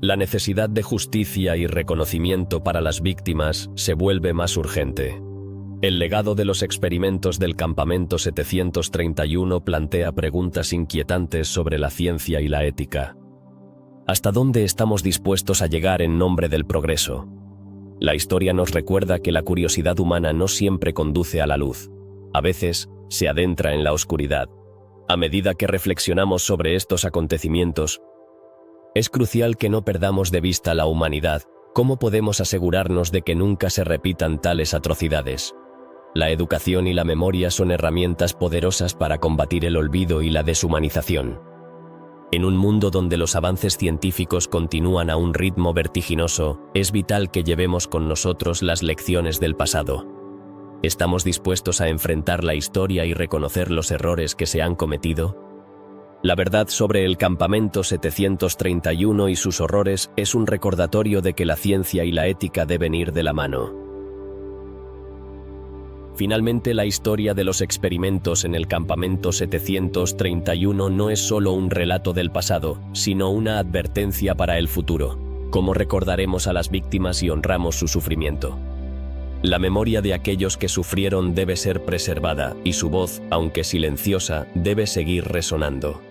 la necesidad de justicia y reconocimiento para las víctimas se vuelve más urgente. El legado de los experimentos del Campamento 731 plantea preguntas inquietantes sobre la ciencia y la ética. ¿Hasta dónde estamos dispuestos a llegar en nombre del progreso? La historia nos recuerda que la curiosidad humana no siempre conduce a la luz. A veces, se adentra en la oscuridad. A medida que reflexionamos sobre estos acontecimientos, es crucial que no perdamos de vista la humanidad. ¿Cómo podemos asegurarnos de que nunca se repitan tales atrocidades? La educación y la memoria son herramientas poderosas para combatir el olvido y la deshumanización. En un mundo donde los avances científicos continúan a un ritmo vertiginoso, es vital que llevemos con nosotros las lecciones del pasado. ¿Estamos dispuestos a enfrentar la historia y reconocer los errores que se han cometido? La verdad sobre el Campamento 731 y sus horrores es un recordatorio de que la ciencia y la ética deben ir de la mano. Finalmente, la historia de los experimentos en el Campamento 731 no es solo un relato del pasado, sino una advertencia para el futuro. ¿Cómo recordaremos a las víctimas y honramos su sufrimiento? La memoria de aquellos que sufrieron debe ser preservada, y su voz, aunque silenciosa, debe seguir resonando.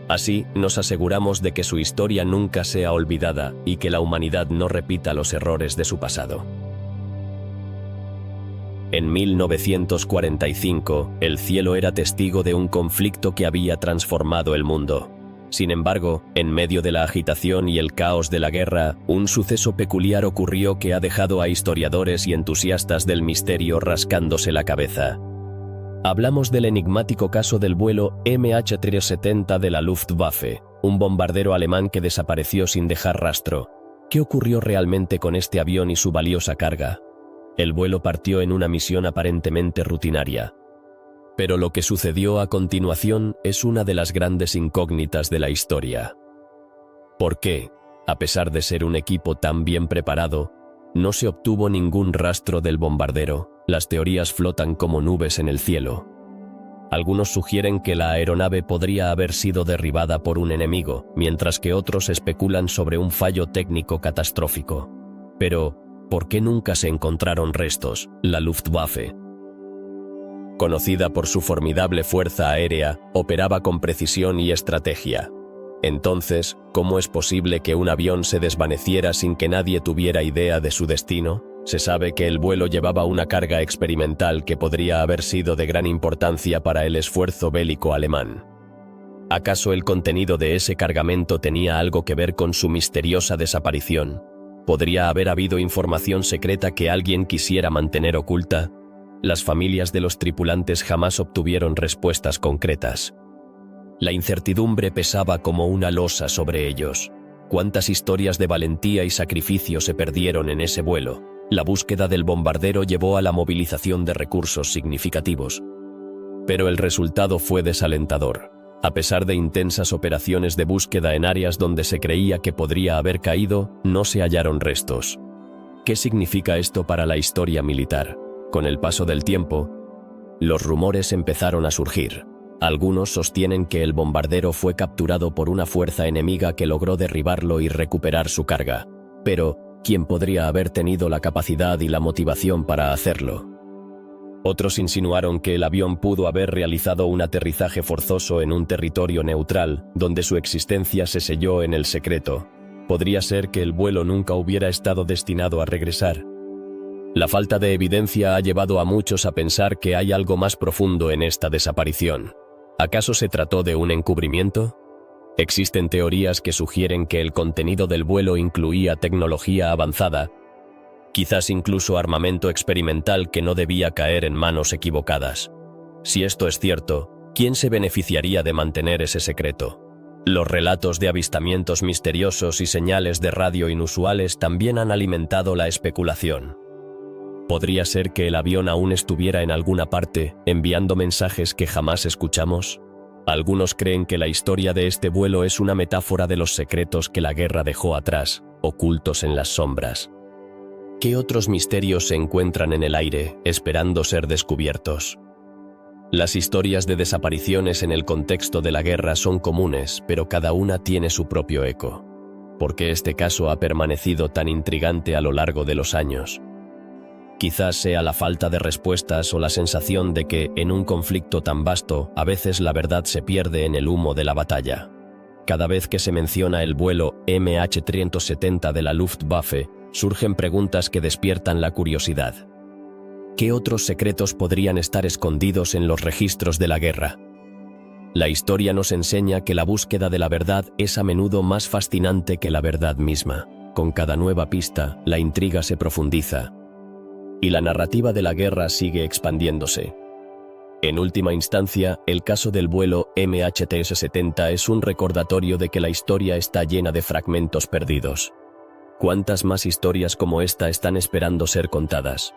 Así, nos aseguramos de que su historia nunca sea olvidada y que la humanidad no repita los errores de su pasado. En 1945, el cielo era testigo de un conflicto que había transformado el mundo. Sin embargo, en medio de la agitación y el caos de la guerra, un suceso peculiar ocurrió que ha dejado a historiadores y entusiastas del misterio rascándose la cabeza. Hablamos del enigmático caso del vuelo MH370 de la Luftwaffe, un bombardero alemán que desapareció sin dejar rastro. ¿Qué ocurrió realmente con este avión y su valiosa carga? El vuelo partió en una misión aparentemente rutinaria. Pero lo que sucedió a continuación es una de las grandes incógnitas de la historia. ¿Por qué, a pesar de ser un equipo tan bien preparado, no se obtuvo ningún rastro del bombardero? Las teorías flotan como nubes en el cielo. Algunos sugieren que la aeronave podría haber sido derribada por un enemigo, mientras que otros especulan sobre un fallo técnico catastrófico. Pero, ¿por qué nunca se encontraron restos? La Luftwaffe, conocida por su formidable fuerza aérea, operaba con precisión y estrategia. Entonces, ¿cómo es posible que un avión se desvaneciera sin que nadie tuviera idea de su destino? Se sabe que el vuelo llevaba una carga experimental que podría haber sido de gran importancia para el esfuerzo bélico alemán. ¿Acaso el contenido de ese cargamento tenía algo que ver con su misteriosa desaparición? ¿Podría haber habido información secreta que alguien quisiera mantener oculta? Las familias de los tripulantes jamás obtuvieron respuestas concretas. La incertidumbre pesaba como una losa sobre ellos. ¿Cuántas historias de valentía y sacrificio se perdieron en ese vuelo? La búsqueda del bombardero llevó a la movilización de recursos significativos. Pero el resultado fue desalentador. A pesar de intensas operaciones de búsqueda en áreas donde se creía que podría haber caído, no se hallaron restos. ¿Qué significa esto para la historia militar? Con el paso del tiempo, los rumores empezaron a surgir. Algunos sostienen que el bombardero fue capturado por una fuerza enemiga que logró derribarlo y recuperar su carga. Pero, ¿quién podría haber tenido la capacidad y la motivación para hacerlo? Otros insinuaron que el avión pudo haber realizado un aterrizaje forzoso en un territorio neutral, donde su existencia se selló en el secreto. Podría ser que el vuelo nunca hubiera estado destinado a regresar. La falta de evidencia ha llevado a muchos a pensar que hay algo más profundo en esta desaparición. ¿Acaso se trató de un encubrimiento? Existen teorías que sugieren que el contenido del vuelo incluía tecnología avanzada, quizás incluso armamento experimental que no debía caer en manos equivocadas. Si esto es cierto, ¿quién se beneficiaría de mantener ese secreto? Los relatos de avistamientos misteriosos y señales de radio inusuales también han alimentado la especulación. ¿Podría ser que el avión aún estuviera en alguna parte, enviando mensajes que jamás escuchamos? Algunos creen que la historia de este vuelo es una metáfora de los secretos que la guerra dejó atrás, ocultos en las sombras. ¿Qué otros misterios se encuentran en el aire, esperando ser descubiertos? Las historias de desapariciones en el contexto de la guerra son comunes, pero cada una tiene su propio eco. ¿Por qué este caso ha permanecido tan intrigante a lo largo de los años? Quizás sea la falta de respuestas o la sensación de que, en un conflicto tan vasto, a veces la verdad se pierde en el humo de la batalla. Cada vez que se menciona el vuelo MH370 de la Luftwaffe, surgen preguntas que despiertan la curiosidad. ¿Qué otros secretos podrían estar escondidos en los registros de la guerra? La historia nos enseña que la búsqueda de la verdad es a menudo más fascinante que la verdad misma. Con cada nueva pista, la intriga se profundiza, y la narrativa de la guerra sigue expandiéndose. En última instancia, el caso del vuelo MH370 es un recordatorio de que la historia está llena de fragmentos perdidos. ¿Cuántas más historias como esta están esperando ser contadas?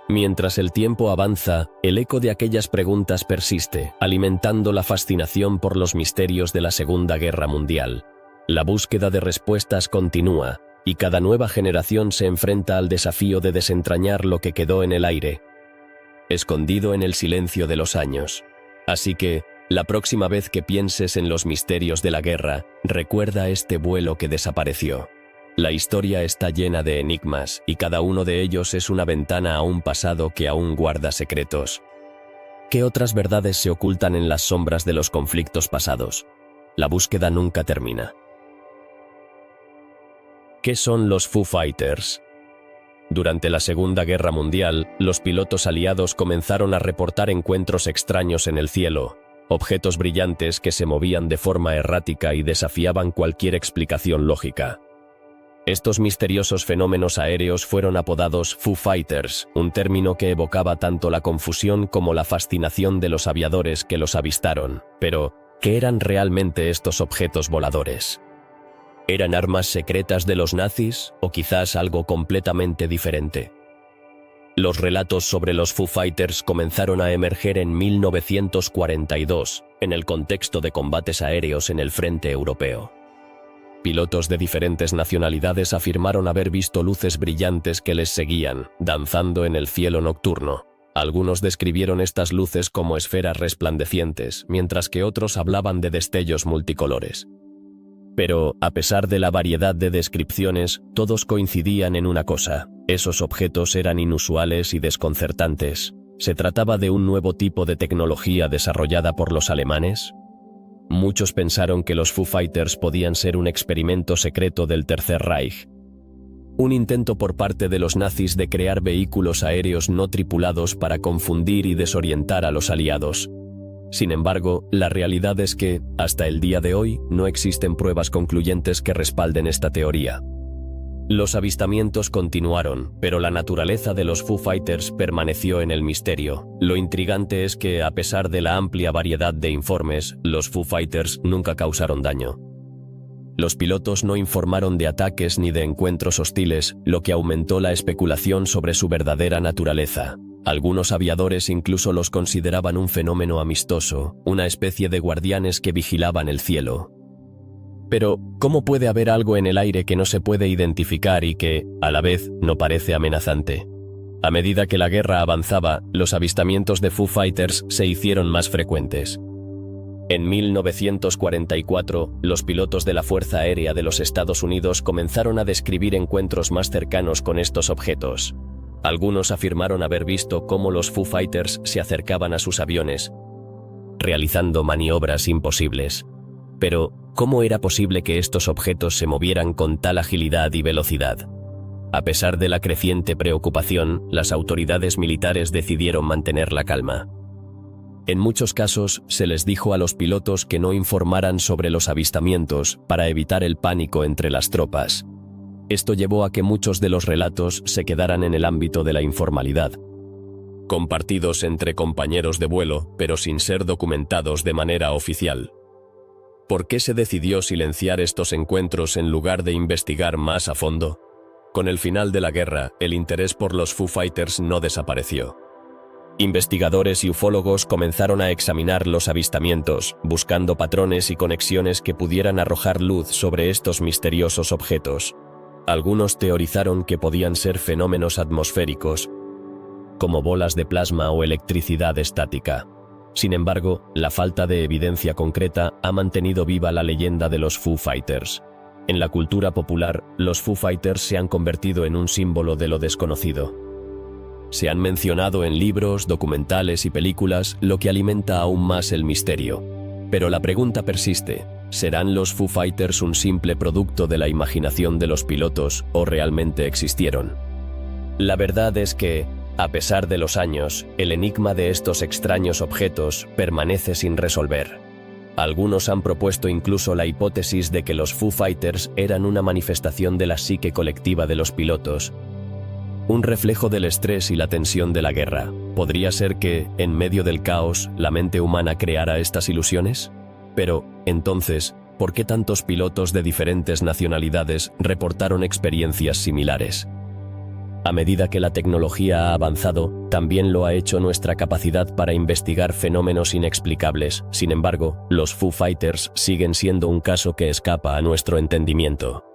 Mientras el tiempo avanza, el eco de aquellas preguntas persiste, alimentando la fascinación por los misterios de la Segunda Guerra Mundial. La búsqueda de respuestas continúa, y cada nueva generación se enfrenta al desafío de desentrañar lo que quedó en el aire, escondido en el silencio de los años. Así que, la próxima vez que pienses en los misterios de la guerra, recuerda este vuelo que desapareció. La historia está llena de enigmas, y cada uno de ellos es una ventana a un pasado que aún guarda secretos. ¿Qué otras verdades se ocultan en las sombras de los conflictos pasados? La búsqueda nunca termina. ¿Qué son los Foo Fighters? Durante la Segunda Guerra Mundial, los pilotos aliados comenzaron a reportar encuentros extraños en el cielo, objetos brillantes que se movían de forma errática y desafiaban cualquier explicación lógica. Estos misteriosos fenómenos aéreos fueron apodados Foo Fighters, un término que evocaba tanto la confusión como la fascinación de los aviadores que los avistaron. Pero, ¿qué eran realmente estos objetos voladores? ¿Eran armas secretas de los nazis o quizás algo completamente diferente? Los relatos sobre los Foo Fighters comenzaron a emerger en 1942, en el contexto de combates aéreos en el frente europeo. Pilotos de diferentes nacionalidades afirmaron haber visto luces brillantes que les seguían, danzando en el cielo nocturno. Algunos describieron estas luces como esferas resplandecientes, mientras que otros hablaban de destellos multicolores. Pero, a pesar de la variedad de descripciones, todos coincidían en una cosa: esos objetos eran inusuales y desconcertantes. ¿Se trataba de un nuevo tipo de tecnología desarrollada por los alemanes? Muchos pensaron que los Foo Fighters podían ser un experimento secreto del Tercer Reich, un intento por parte de los nazis de crear vehículos aéreos no tripulados para confundir y desorientar a los aliados. Sin embargo, la realidad es que, hasta el día de hoy, no existen pruebas concluyentes que respalden esta teoría. Los avistamientos continuaron, pero la naturaleza de los Foo Fighters permaneció en el misterio. Lo intrigante es que, a pesar de la amplia variedad de informes, los Foo Fighters nunca causaron daño. Los pilotos no informaron de ataques ni de encuentros hostiles, lo que aumentó la especulación sobre su verdadera naturaleza. Algunos aviadores incluso los consideraban un fenómeno amistoso, una especie de guardianes que vigilaban el cielo. Pero, ¿cómo puede haber algo en el aire que no se puede identificar y que, a la vez, no parece amenazante? A medida que la guerra avanzaba, los avistamientos de Foo Fighters se hicieron más frecuentes. En 1944, los pilotos de la Fuerza Aérea de los Estados Unidos comenzaron a describir encuentros más cercanos con estos objetos. Algunos afirmaron haber visto cómo los Foo Fighters se acercaban a sus aviones, realizando maniobras imposibles. Pero, ¿cómo era posible que estos objetos se movieran con tal agilidad y velocidad? A pesar de la creciente preocupación, las autoridades militares decidieron mantener la calma. En muchos casos, se les dijo a los pilotos que no informaran sobre los avistamientos para evitar el pánico entre las tropas. Esto llevó a que muchos de los relatos se quedaran en el ámbito de la informalidad, compartidos entre compañeros de vuelo, pero sin ser documentados de manera oficial. ¿Por qué se decidió silenciar estos encuentros en lugar de investigar más a fondo? Con el final de la guerra, el interés por los Foo Fighters no desapareció. Investigadores y ufólogos comenzaron a examinar los avistamientos, buscando patrones y conexiones que pudieran arrojar luz sobre estos misteriosos objetos. Algunos teorizaron que podían ser fenómenos atmosféricos, como bolas de plasma o electricidad estática. Sin embargo, la falta de evidencia concreta ha mantenido viva la leyenda de los Foo Fighters. En la cultura popular, los Foo Fighters se han convertido en un símbolo de lo desconocido. Se han mencionado en libros, documentales y películas, lo que alimenta aún más el misterio. Pero la pregunta persiste: ¿serán los Foo Fighters un simple producto de la imaginación de los pilotos o realmente existieron? La verdad es que, a pesar de los años, el enigma de estos extraños objetos permanece sin resolver. Algunos han propuesto incluso la hipótesis de que los Foo Fighters eran una manifestación de la psique colectiva de los pilotos, un reflejo del estrés y la tensión de la guerra. ¿Podría ser que, en medio del caos, la mente humana creara estas ilusiones? Pero, entonces, ¿por qué tantos pilotos de diferentes nacionalidades reportaron experiencias similares? A medida que la tecnología ha avanzado, también lo ha hecho nuestra capacidad para investigar fenómenos inexplicables. Sin embargo, los Foo Fighters siguen siendo un caso que escapa a nuestro entendimiento.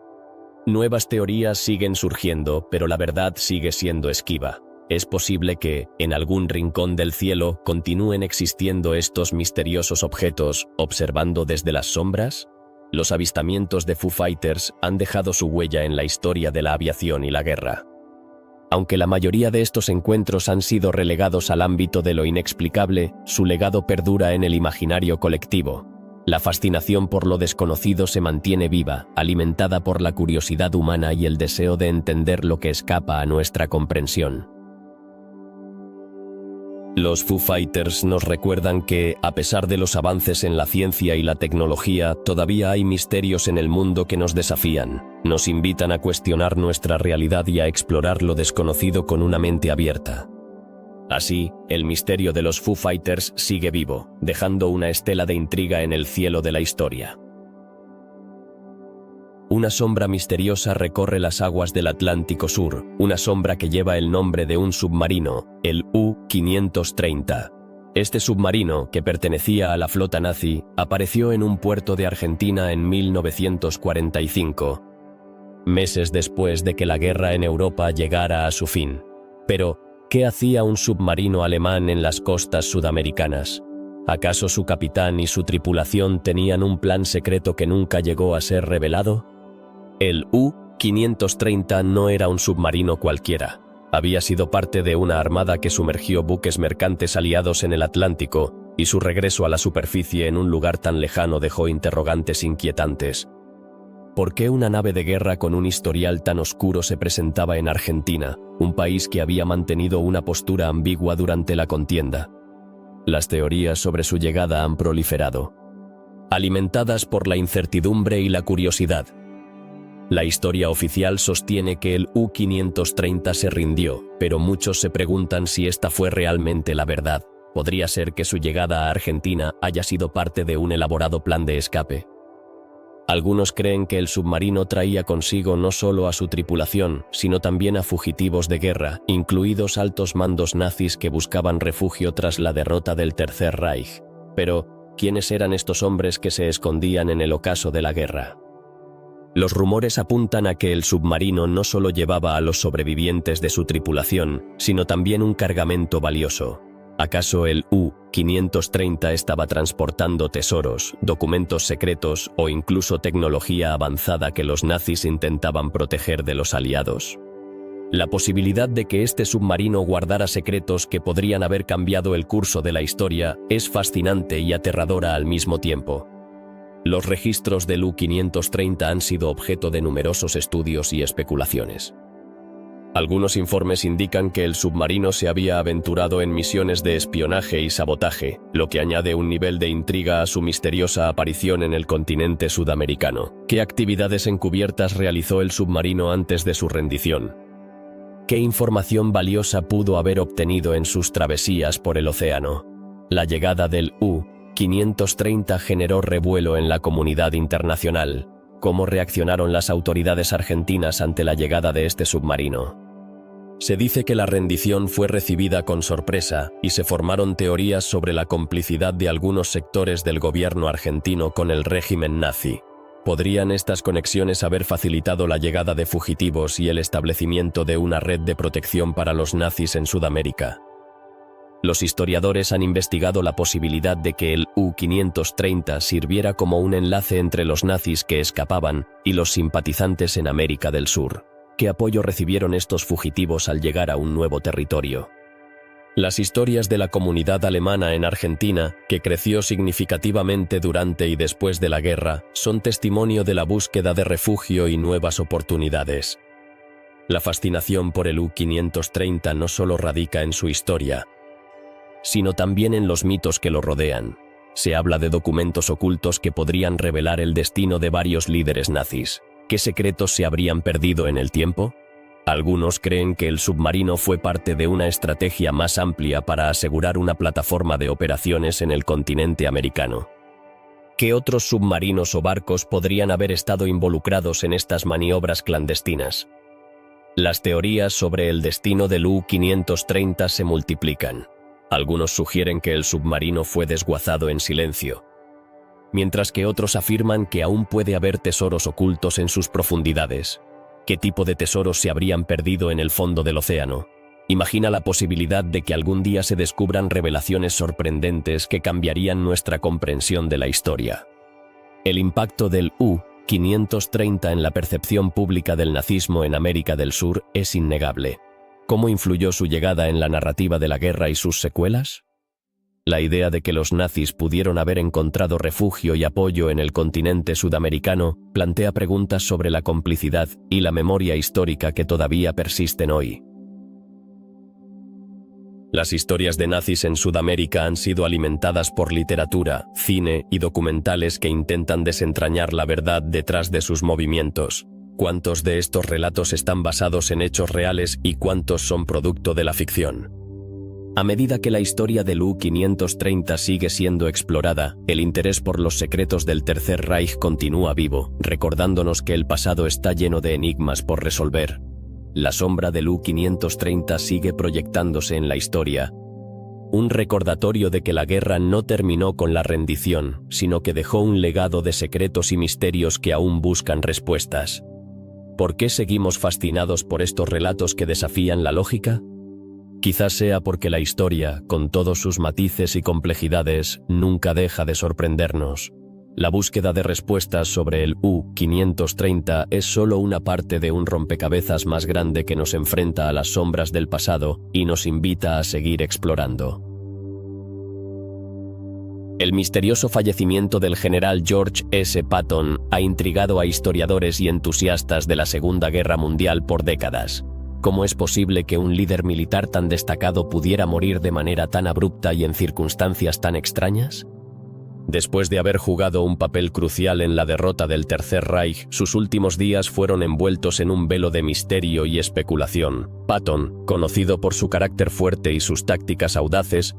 Nuevas teorías siguen surgiendo, pero la verdad sigue siendo esquiva. ¿Es posible que, en algún rincón del cielo, continúen existiendo estos misteriosos objetos, observando desde las sombras? Los avistamientos de Foo Fighters han dejado su huella en la historia de la aviación y la guerra. Aunque la mayoría de estos encuentros han sido relegados al ámbito de lo inexplicable, su legado perdura en el imaginario colectivo. La fascinación por lo desconocido se mantiene viva, alimentada por la curiosidad humana y el deseo de entender lo que escapa a nuestra comprensión. Los Foo Fighters nos recuerdan que, a pesar de los avances en la ciencia y la tecnología, todavía hay misterios en el mundo que nos desafían. Nos invitan a cuestionar nuestra realidad y a explorar lo desconocido con una mente abierta. Así, el misterio de los Foo Fighters sigue vivo, dejando una estela de intriga en el cielo de la historia. Una sombra misteriosa recorre las aguas del Atlántico Sur, una sombra que lleva el nombre de un submarino, el U-530. Este submarino, que pertenecía a la flota nazi, apareció en un puerto de Argentina en 1945, meses después de que la guerra en Europa llegara a su fin. Pero, ¿qué hacía un submarino alemán en las costas sudamericanas? ¿Acaso su capitán y su tripulación tenían un plan secreto que nunca llegó a ser revelado? El U-530 no era un submarino cualquiera. Había sido parte de una armada que sumergió buques mercantes aliados en el Atlántico, y su regreso a la superficie en un lugar tan lejano dejó interrogantes inquietantes. ¿Por qué una nave de guerra con un historial tan oscuro se presentaba en Argentina, un país que había mantenido una postura ambigua durante la contienda? Las teorías sobre su llegada han proliferado, alimentadas por la incertidumbre y la curiosidad. La historia oficial sostiene que el U-530 se rindió, pero muchos se preguntan si esta fue realmente la verdad. ¿Podría ser que su llegada a Argentina haya sido parte de un elaborado plan de escape? Algunos creen que el submarino traía consigo no solo a su tripulación, sino también a fugitivos de guerra, incluidos altos mandos nazis que buscaban refugio tras la derrota del Tercer Reich. Pero, ¿quiénes eran estos hombres que se escondían en el ocaso de la guerra? Los rumores apuntan a que el submarino no solo llevaba a los sobrevivientes de su tripulación, sino también un cargamento valioso. ¿Acaso el U-530 estaba transportando tesoros, documentos secretos o incluso tecnología avanzada que los nazis intentaban proteger de los aliados? La posibilidad de que este submarino guardara secretos que podrían haber cambiado el curso de la historia es fascinante y aterradora al mismo tiempo. Los registros del U-530 han sido objeto de numerosos estudios y especulaciones. Algunos informes indican que el submarino se había aventurado en misiones de espionaje y sabotaje, lo que añade un nivel de intriga a su misteriosa aparición en el continente sudamericano. ¿Qué actividades encubiertas realizó el submarino antes de su rendición? ¿Qué información valiosa pudo haber obtenido en sus travesías por el océano? La llegada del U-530 generó revuelo en la comunidad internacional. ¿Cómo reaccionaron las autoridades argentinas ante la llegada de este submarino? Se dice que la rendición fue recibida con sorpresa y se formaron teorías sobre la complicidad de algunos sectores del gobierno argentino con el régimen nazi. ¿Podrían estas conexiones haber facilitado la llegada de fugitivos y el establecimiento de una red de protección para los nazis en Sudamérica? Los historiadores han investigado la posibilidad de que el U-530 sirviera como un enlace entre los nazis que escapaban y los simpatizantes en América del Sur. ¿Qué apoyo recibieron estos fugitivos al llegar a un nuevo territorio? Las historias de la comunidad alemana en Argentina, que creció significativamente durante y después de la guerra, son testimonio de la búsqueda de refugio y nuevas oportunidades. La fascinación por el U-530 no solo radica en su historia, sino también en los mitos que lo rodean. Se habla de documentos ocultos que podrían revelar el destino de varios líderes nazis. ¿Qué secretos se habrían perdido en el tiempo? Algunos creen que el submarino fue parte de una estrategia más amplia para asegurar una plataforma de operaciones en el continente americano. ¿Qué otros submarinos o barcos podrían haber estado involucrados en estas maniobras clandestinas? Las teorías sobre el destino del U-530 se multiplican. Algunos sugieren que el submarino fue desguazado en silencio, mientras que otros afirman que aún puede haber tesoros ocultos en sus profundidades. ¿Qué tipo de tesoros se habrían perdido en el fondo del océano? Imagina la posibilidad de que algún día se descubran revelaciones sorprendentes que cambiarían nuestra comprensión de la historia. El impacto del U-530 en la percepción pública del nazismo en América del Sur es innegable. ¿Cómo influyó su llegada en la narrativa de la guerra y sus secuelas? La idea de que los nazis pudieron haber encontrado refugio y apoyo en el continente sudamericano plantea preguntas sobre la complicidad y la memoria histórica que todavía persisten hoy. Las historias de nazis en Sudamérica han sido alimentadas por literatura, cine y documentales que intentan desentrañar la verdad detrás de sus movimientos. ¿Cuántos de estos relatos están basados en hechos reales y cuántos son producto de la ficción? A medida que la historia del U-530 sigue siendo explorada, el interés por los secretos del Tercer Reich continúa vivo, recordándonos que el pasado está lleno de enigmas por resolver. La sombra del U-530 sigue proyectándose en la historia, un recordatorio de que la guerra no terminó con la rendición, sino que dejó un legado de secretos y misterios que aún buscan respuestas. ¿Por qué seguimos fascinados por estos relatos que desafían la lógica? Quizás sea porque la historia, con todos sus matices y complejidades, nunca deja de sorprendernos. La búsqueda de respuestas sobre el U-530 es solo una parte de un rompecabezas más grande que nos enfrenta a las sombras del pasado y nos invita a seguir explorando. El misterioso fallecimiento del general George S. Patton ha intrigado a historiadores y entusiastas de la Segunda Guerra Mundial por décadas. ¿Cómo es posible que un líder militar tan destacado pudiera morir de manera tan abrupta y en circunstancias tan extrañas? Después de haber jugado un papel crucial en la derrota del Tercer Reich, sus últimos días fueron envueltos en un velo de misterio y especulación. Patton, conocido por su carácter fuerte y sus tácticas audaces,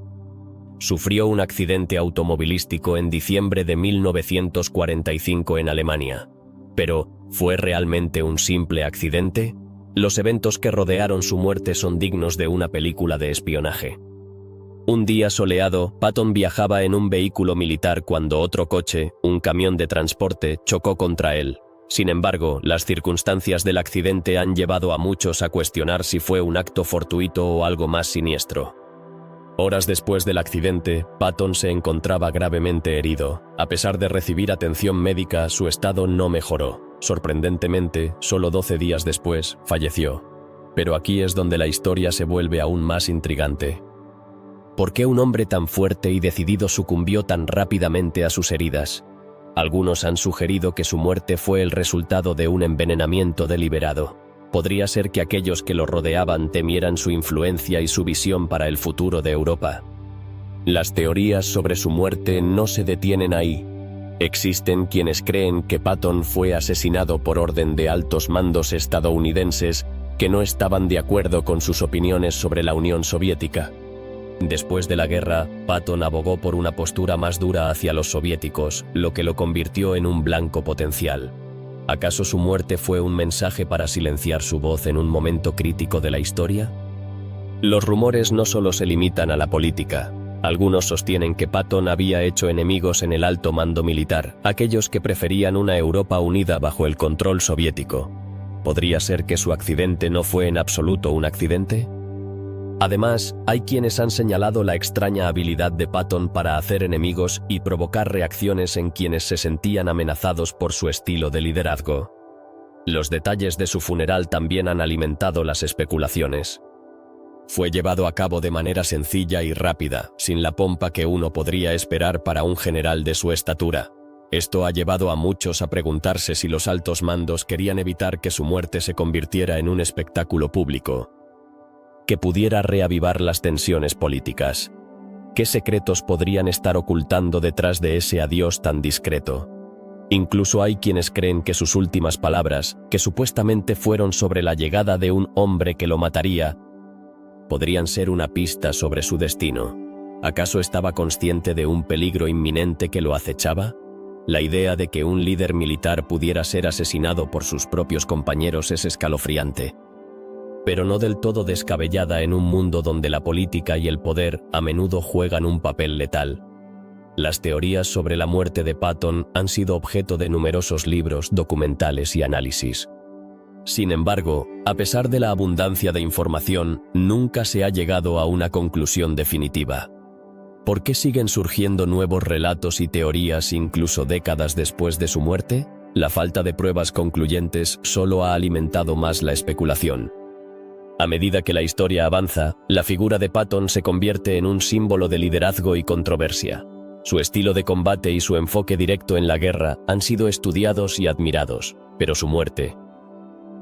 sufrió un accidente automovilístico en diciembre de 1945 en Alemania. Pero, ¿fue realmente un simple accidente? Los eventos que rodearon su muerte son dignos de una película de espionaje. Un día soleado, Patton viajaba en un vehículo militar cuando otro coche, un camión de transporte, chocó contra él. Sin embargo, las circunstancias del accidente han llevado a muchos a cuestionar si fue un acto fortuito o algo más siniestro. Horas después del accidente, Patton se encontraba gravemente herido. A pesar de recibir atención médica, su estado no mejoró. Sorprendentemente, solo 12 días después, falleció. Pero aquí es donde la historia se vuelve aún más intrigante. ¿Por qué un hombre tan fuerte y decidido sucumbió tan rápidamente a sus heridas? Algunos han sugerido que su muerte fue el resultado de un envenenamiento deliberado. Podría ser que aquellos que lo rodeaban temieran su influencia y su visión para el futuro de Europa. Las teorías sobre su muerte no se detienen ahí. Existen quienes creen que Patton fue asesinado por orden de altos mandos estadounidenses que no estaban de acuerdo con sus opiniones sobre la Unión Soviética. Después de la guerra, Patton abogó por una postura más dura hacia los soviéticos, lo que lo convirtió en un blanco potencial. ¿Acaso su muerte fue un mensaje para silenciar su voz en un momento crítico de la historia? Los rumores no solo se limitan a la política. Algunos sostienen que Patton había hecho enemigos en el alto mando militar, aquellos que preferían una Europa unida bajo el control soviético. ¿Podría ser que su accidente no fue en absoluto un accidente? Además, hay quienes han señalado la extraña habilidad de Patton para hacer enemigos y provocar reacciones en quienes se sentían amenazados por su estilo de liderazgo. Los detalles de su funeral también han alimentado las especulaciones. Fue llevado a cabo de manera sencilla y rápida, sin la pompa que uno podría esperar para un general de su estatura. Esto ha llevado a muchos a preguntarse si los altos mandos querían evitar que su muerte se convirtiera en un espectáculo público, que pudiera reavivar las tensiones políticas. ¿Qué secretos podrían estar ocultando detrás de ese adiós tan discreto? Incluso hay quienes creen que sus últimas palabras, que supuestamente fueron sobre la llegada de un hombre que lo mataría, podrían ser una pista sobre su destino. ¿Acaso estaba consciente de un peligro inminente que lo acechaba? La idea de que un líder militar pudiera ser asesinado por sus propios compañeros es escalofriante, pero no del todo descabellada en un mundo donde la política y el poder a menudo juegan un papel letal. Las teorías sobre la muerte de Patton han sido objeto de numerosos libros, documentales y análisis. Sin embargo, a pesar de la abundancia de información, nunca se ha llegado a una conclusión definitiva. ¿Por qué siguen surgiendo nuevos relatos y teorías incluso décadas después de su muerte? La falta de pruebas concluyentes solo ha alimentado más la especulación. A medida que la historia avanza, la figura de Patton se convierte en un símbolo de liderazgo y controversia. Su estilo de combate y su enfoque directo en la guerra han sido estudiados y admirados, pero su muerte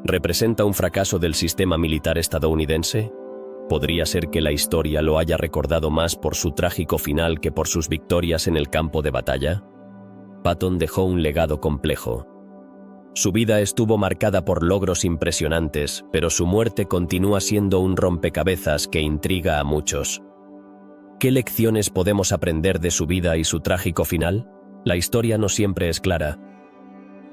¿representa un fracaso del sistema militar estadounidense? ¿Podría ser que la historia lo haya recordado más por su trágico final que por sus victorias en el campo de batalla? Patton dejó un legado complejo. Su vida estuvo marcada por logros impresionantes, pero su muerte continúa siendo un rompecabezas que intriga a muchos. ¿Qué lecciones podemos aprender de su vida y su trágico final? La historia no siempre es clara,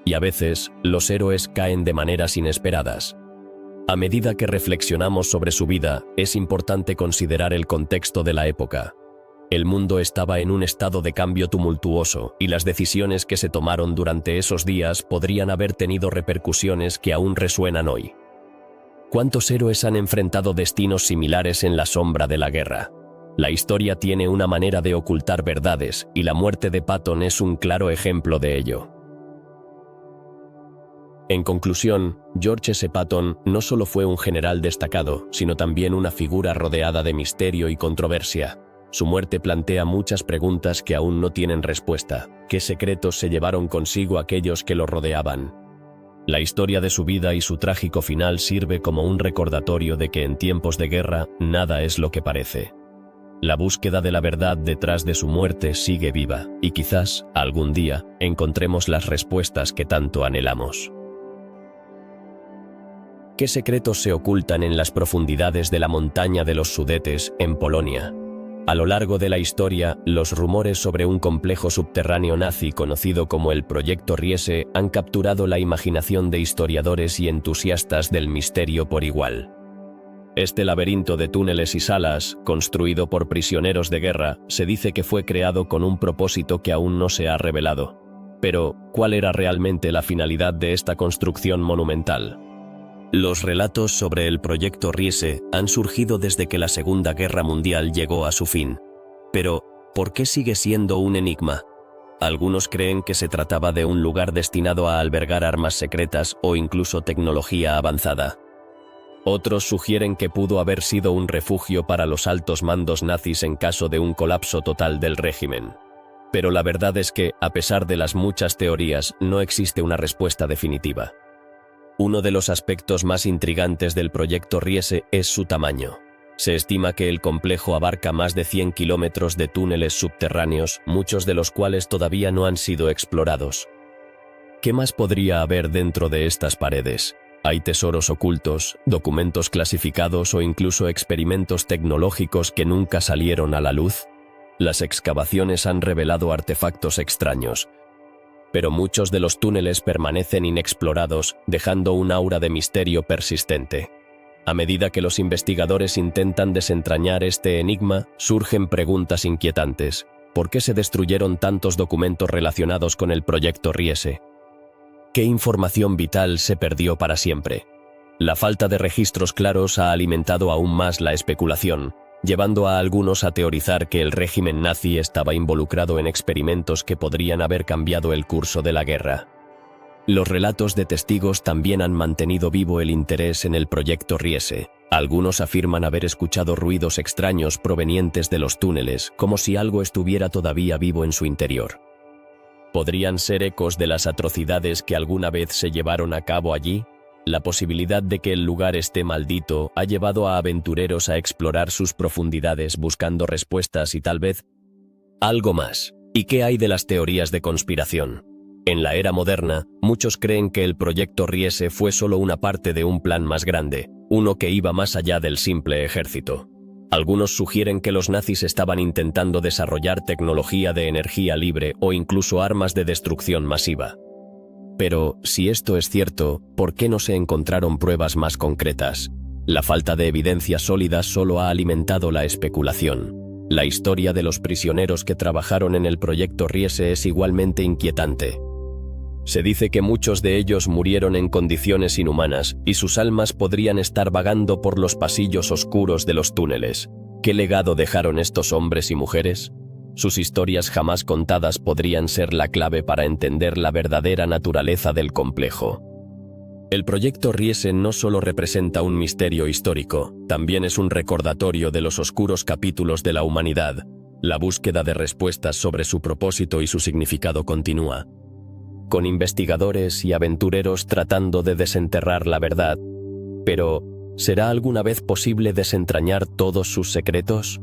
y a veces los héroes caen de maneras inesperadas. A medida que reflexionamos sobre su vida, es importante considerar el contexto de la época. El mundo estaba en un estado de cambio tumultuoso, y las decisiones que se tomaron durante esos días podrían haber tenido repercusiones que aún resuenan hoy. ¿Cuántos héroes han enfrentado destinos similares en la sombra de la guerra? La historia tiene una manera de ocultar verdades, y la muerte de Patton es un claro ejemplo de ello. En conclusión, George S. Patton no solo fue un general destacado, sino también una figura rodeada de misterio y controversia. Su muerte plantea muchas preguntas que aún no tienen respuesta. ¿Qué secretos se llevaron consigo aquellos que lo rodeaban? La historia de su vida y su trágico final sirve como un recordatorio de que en tiempos de guerra, nada es lo que parece. La búsqueda de la verdad detrás de su muerte sigue viva, y quizás, algún día, encontremos las respuestas que tanto anhelamos. ¿Qué secretos se ocultan en las profundidades de la montaña de los Sudetes, en Polonia? A lo largo de la historia, los rumores sobre un complejo subterráneo nazi conocido como el Proyecto Riese han capturado la imaginación de historiadores y entusiastas del misterio por igual. Este laberinto de túneles y salas, construido por prisioneros de guerra, se dice que fue creado con un propósito que aún no se ha revelado. Pero, ¿cuál era realmente la finalidad de esta construcción monumental? Los relatos sobre el Proyecto Riese han surgido desde que la Segunda Guerra Mundial llegó a su fin. Pero, ¿por qué sigue siendo un enigma? Algunos creen que se trataba de un lugar destinado a albergar armas secretas o incluso tecnología avanzada. Otros sugieren que pudo haber sido un refugio para los altos mandos nazis en caso de un colapso total del régimen. Pero la verdad es que, a pesar de las muchas teorías, no existe una respuesta definitiva. Uno de los aspectos más intrigantes del proyecto Riese es su tamaño. Se estima que el complejo abarca más de 100 kilómetros de túneles subterráneos, muchos de los cuales todavía no han sido explorados. ¿Qué más podría haber dentro de estas paredes? ¿Hay tesoros ocultos, documentos clasificados o incluso experimentos tecnológicos que nunca salieron a la luz? Las excavaciones han revelado artefactos extraños, pero muchos de los túneles permanecen inexplorados, dejando un aura de misterio persistente. A medida que los investigadores intentan desentrañar este enigma, surgen preguntas inquietantes. ¿Por qué se destruyeron tantos documentos relacionados con el proyecto Riese? ¿Qué información vital se perdió para siempre? La falta de registros claros ha alimentado aún más la especulación, llevando a algunos a teorizar que el régimen nazi estaba involucrado en experimentos que podrían haber cambiado el curso de la guerra. Los relatos de testigos también han mantenido vivo el interés en el proyecto Riese. Algunos afirman haber escuchado ruidos extraños provenientes de los túneles, como si algo estuviera todavía vivo en su interior. ¿Podrían ser ecos de las atrocidades que alguna vez se llevaron a cabo allí? La posibilidad de que el lugar esté maldito ha llevado a aventureros a explorar sus profundidades buscando respuestas y tal vez algo más. ¿Y qué hay de las teorías de conspiración? En la era moderna, muchos creen que el proyecto Riese fue solo una parte de un plan más grande, uno que iba más allá del simple ejército. Algunos sugieren que los nazis estaban intentando desarrollar tecnología de energía libre o incluso armas de destrucción masiva. Pero, si esto es cierto, ¿por qué no se encontraron pruebas más concretas? La falta de evidencia sólida solo ha alimentado la especulación. La historia de los prisioneros que trabajaron en el proyecto Riese es igualmente inquietante. Se dice que muchos de ellos murieron en condiciones inhumanas y sus almas podrían estar vagando por los pasillos oscuros de los túneles. ¿Qué legado dejaron estos hombres y mujeres? Sus historias jamás contadas podrían ser la clave para entender la verdadera naturaleza del complejo. El proyecto Riese no solo representa un misterio histórico, también es un recordatorio de los oscuros capítulos de la humanidad. La búsqueda de respuestas sobre su propósito y su significado continúa, con investigadores y aventureros tratando de desenterrar la verdad. Pero, ¿será alguna vez posible desentrañar todos sus secretos?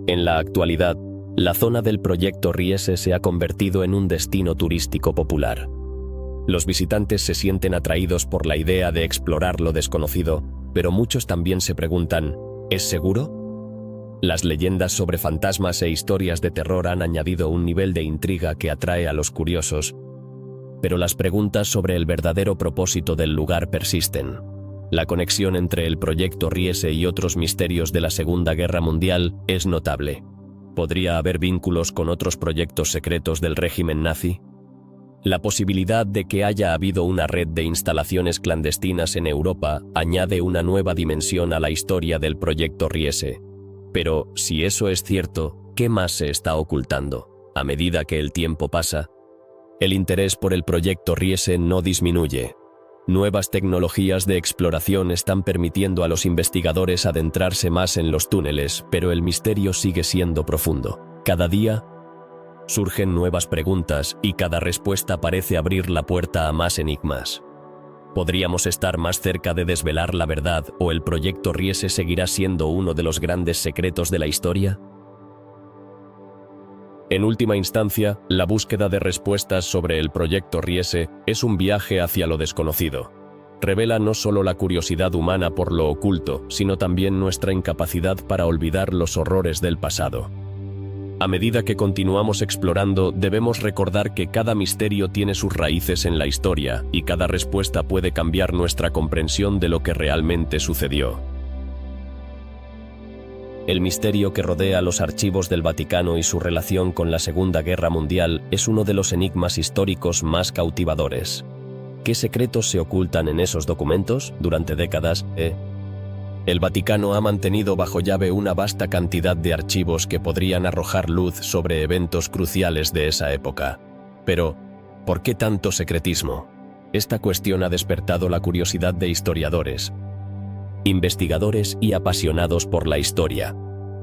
En la actualidad, la zona del proyecto Riese se ha convertido en un destino turístico popular. Los visitantes se sienten atraídos por la idea de explorar lo desconocido, pero muchos también se preguntan, ¿es seguro? Las leyendas sobre fantasmas e historias de terror han añadido un nivel de intriga que atrae a los curiosos, pero las preguntas sobre el verdadero propósito del lugar persisten. La conexión entre el proyecto Riese y otros misterios de la Segunda Guerra Mundial es notable. ¿Podría haber vínculos con otros proyectos secretos del régimen nazi? La posibilidad de que haya habido una red de instalaciones clandestinas en Europa añade una nueva dimensión a la historia del proyecto Riese. Pero, si eso es cierto, ¿qué más se está ocultando? A medida que el tiempo pasa, el interés por el proyecto Riese no disminuye. Nuevas tecnologías de exploración están permitiendo a los investigadores adentrarse más en los túneles, pero el misterio sigue siendo profundo. Cada día surgen nuevas preguntas y cada respuesta parece abrir la puerta a más enigmas. ¿Podríamos estar más cerca de desvelar la verdad o el proyecto Riese seguirá siendo uno de los grandes secretos de la historia? En última instancia, la búsqueda de respuestas sobre el proyecto Riese es un viaje hacia lo desconocido. Revela no solo la curiosidad humana por lo oculto, sino también nuestra incapacidad para olvidar los horrores del pasado. A medida que continuamos explorando, debemos recordar que cada misterio tiene sus raíces en la historia, y cada respuesta puede cambiar nuestra comprensión de lo que realmente sucedió. El misterio que rodea los archivos del Vaticano y su relación con la Segunda Guerra Mundial es uno de los enigmas históricos más cautivadores. ¿Qué secretos se ocultan en esos documentos durante décadas? El Vaticano ha mantenido bajo llave una vasta cantidad de archivos que podrían arrojar luz sobre eventos cruciales de esa época. Pero, ¿por qué tanto secretismo? Esta cuestión ha despertado la curiosidad de historiadores. investigadores y apasionados por la historia.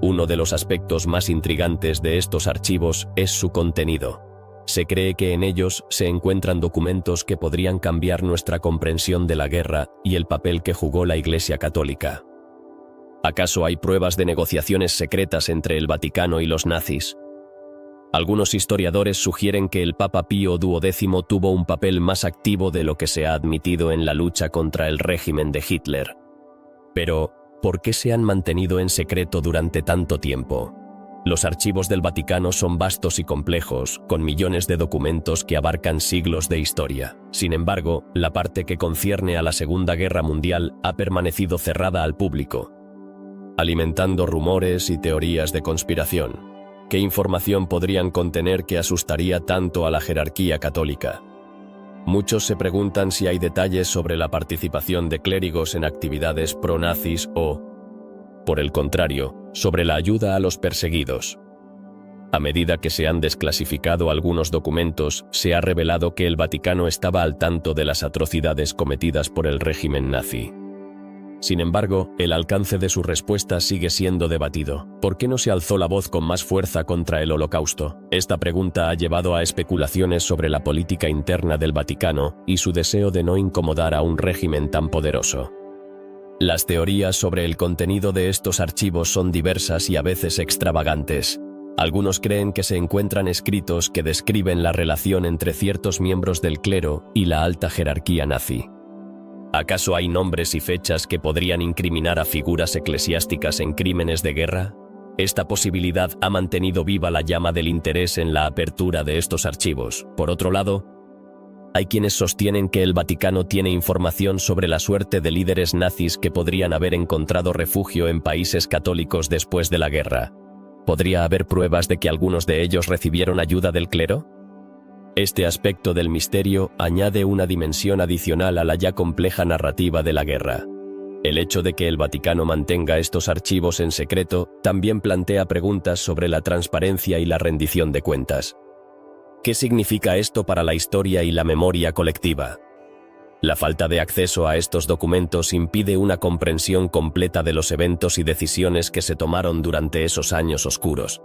Uno de los aspectos más intrigantes de estos archivos es su contenido. Se cree que en ellos se encuentran documentos que podrían cambiar nuestra comprensión de la guerra y el papel que jugó la Iglesia Católica. ¿Acaso hay pruebas de negociaciones secretas entre el Vaticano y los nazis? Algunos historiadores sugieren que el Papa Pío XII tuvo un papel más activo de lo que se ha admitido en la lucha contra el régimen de Hitler. Pero, ¿por qué se han mantenido en secreto durante tanto tiempo? Los archivos del Vaticano son vastos y complejos, con millones de documentos que abarcan siglos de historia. Sin embargo, la parte que concierne a la Segunda Guerra Mundial ha permanecido cerrada al público, alimentando rumores y teorías de conspiración. ¿Qué información podrían contener que asustaría tanto a la jerarquía católica? Muchos se preguntan si hay detalles sobre la participación de clérigos en actividades pro-nazis o, por el contrario, sobre la ayuda a los perseguidos. A medida que se han desclasificado algunos documentos, se ha revelado que el Vaticano estaba al tanto de las atrocidades cometidas por el régimen nazi. Sin embargo, el alcance de su respuesta sigue siendo debatido. ¿Por qué no se alzó la voz con más fuerza contra el Holocausto? Esta pregunta ha llevado a especulaciones sobre la política interna del Vaticano y su deseo de no incomodar a un régimen tan poderoso. Las teorías sobre el contenido de estos archivos son diversas y a veces extravagantes. Algunos creen que se encuentran escritos que describen la relación entre ciertos miembros del clero y la alta jerarquía nazi. ¿Acaso hay nombres y fechas que podrían incriminar a figuras eclesiásticas en crímenes de guerra? Esta posibilidad ha mantenido viva la llama del interés en la apertura de estos archivos. Por otro lado, hay quienes sostienen que el Vaticano tiene información sobre la suerte de líderes nazis que podrían haber encontrado refugio en países católicos después de la guerra. ¿Podría haber pruebas de que algunos de ellos recibieron ayuda del clero? Este aspecto del misterio añade una dimensión adicional a la ya compleja narrativa de la guerra. El hecho de que el Vaticano mantenga estos archivos en secreto también plantea preguntas sobre la transparencia y la rendición de cuentas. ¿Qué significa esto para la historia y la memoria colectiva? La falta de acceso a estos documentos impide una comprensión completa de los eventos y decisiones que se tomaron durante esos años oscuros.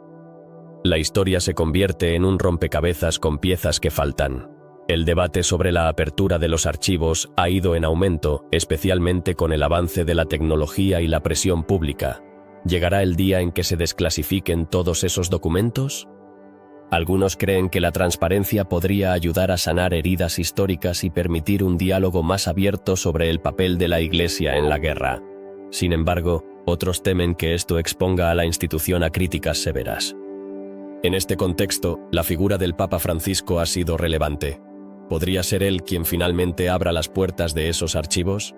La historia se convierte en un rompecabezas con piezas que faltan. El debate sobre la apertura de los archivos ha ido en aumento, especialmente con el avance de la tecnología y la presión pública. ¿Llegará el día en que se desclasifiquen todos esos documentos? Algunos creen que la transparencia podría ayudar a sanar heridas históricas y permitir un diálogo más abierto sobre el papel de la Iglesia en la guerra. Sin embargo, otros temen que esto exponga a la institución a críticas severas. En este contexto, la figura del Papa Francisco ha sido relevante. ¿Podría ser él quien finalmente abra las puertas de esos archivos?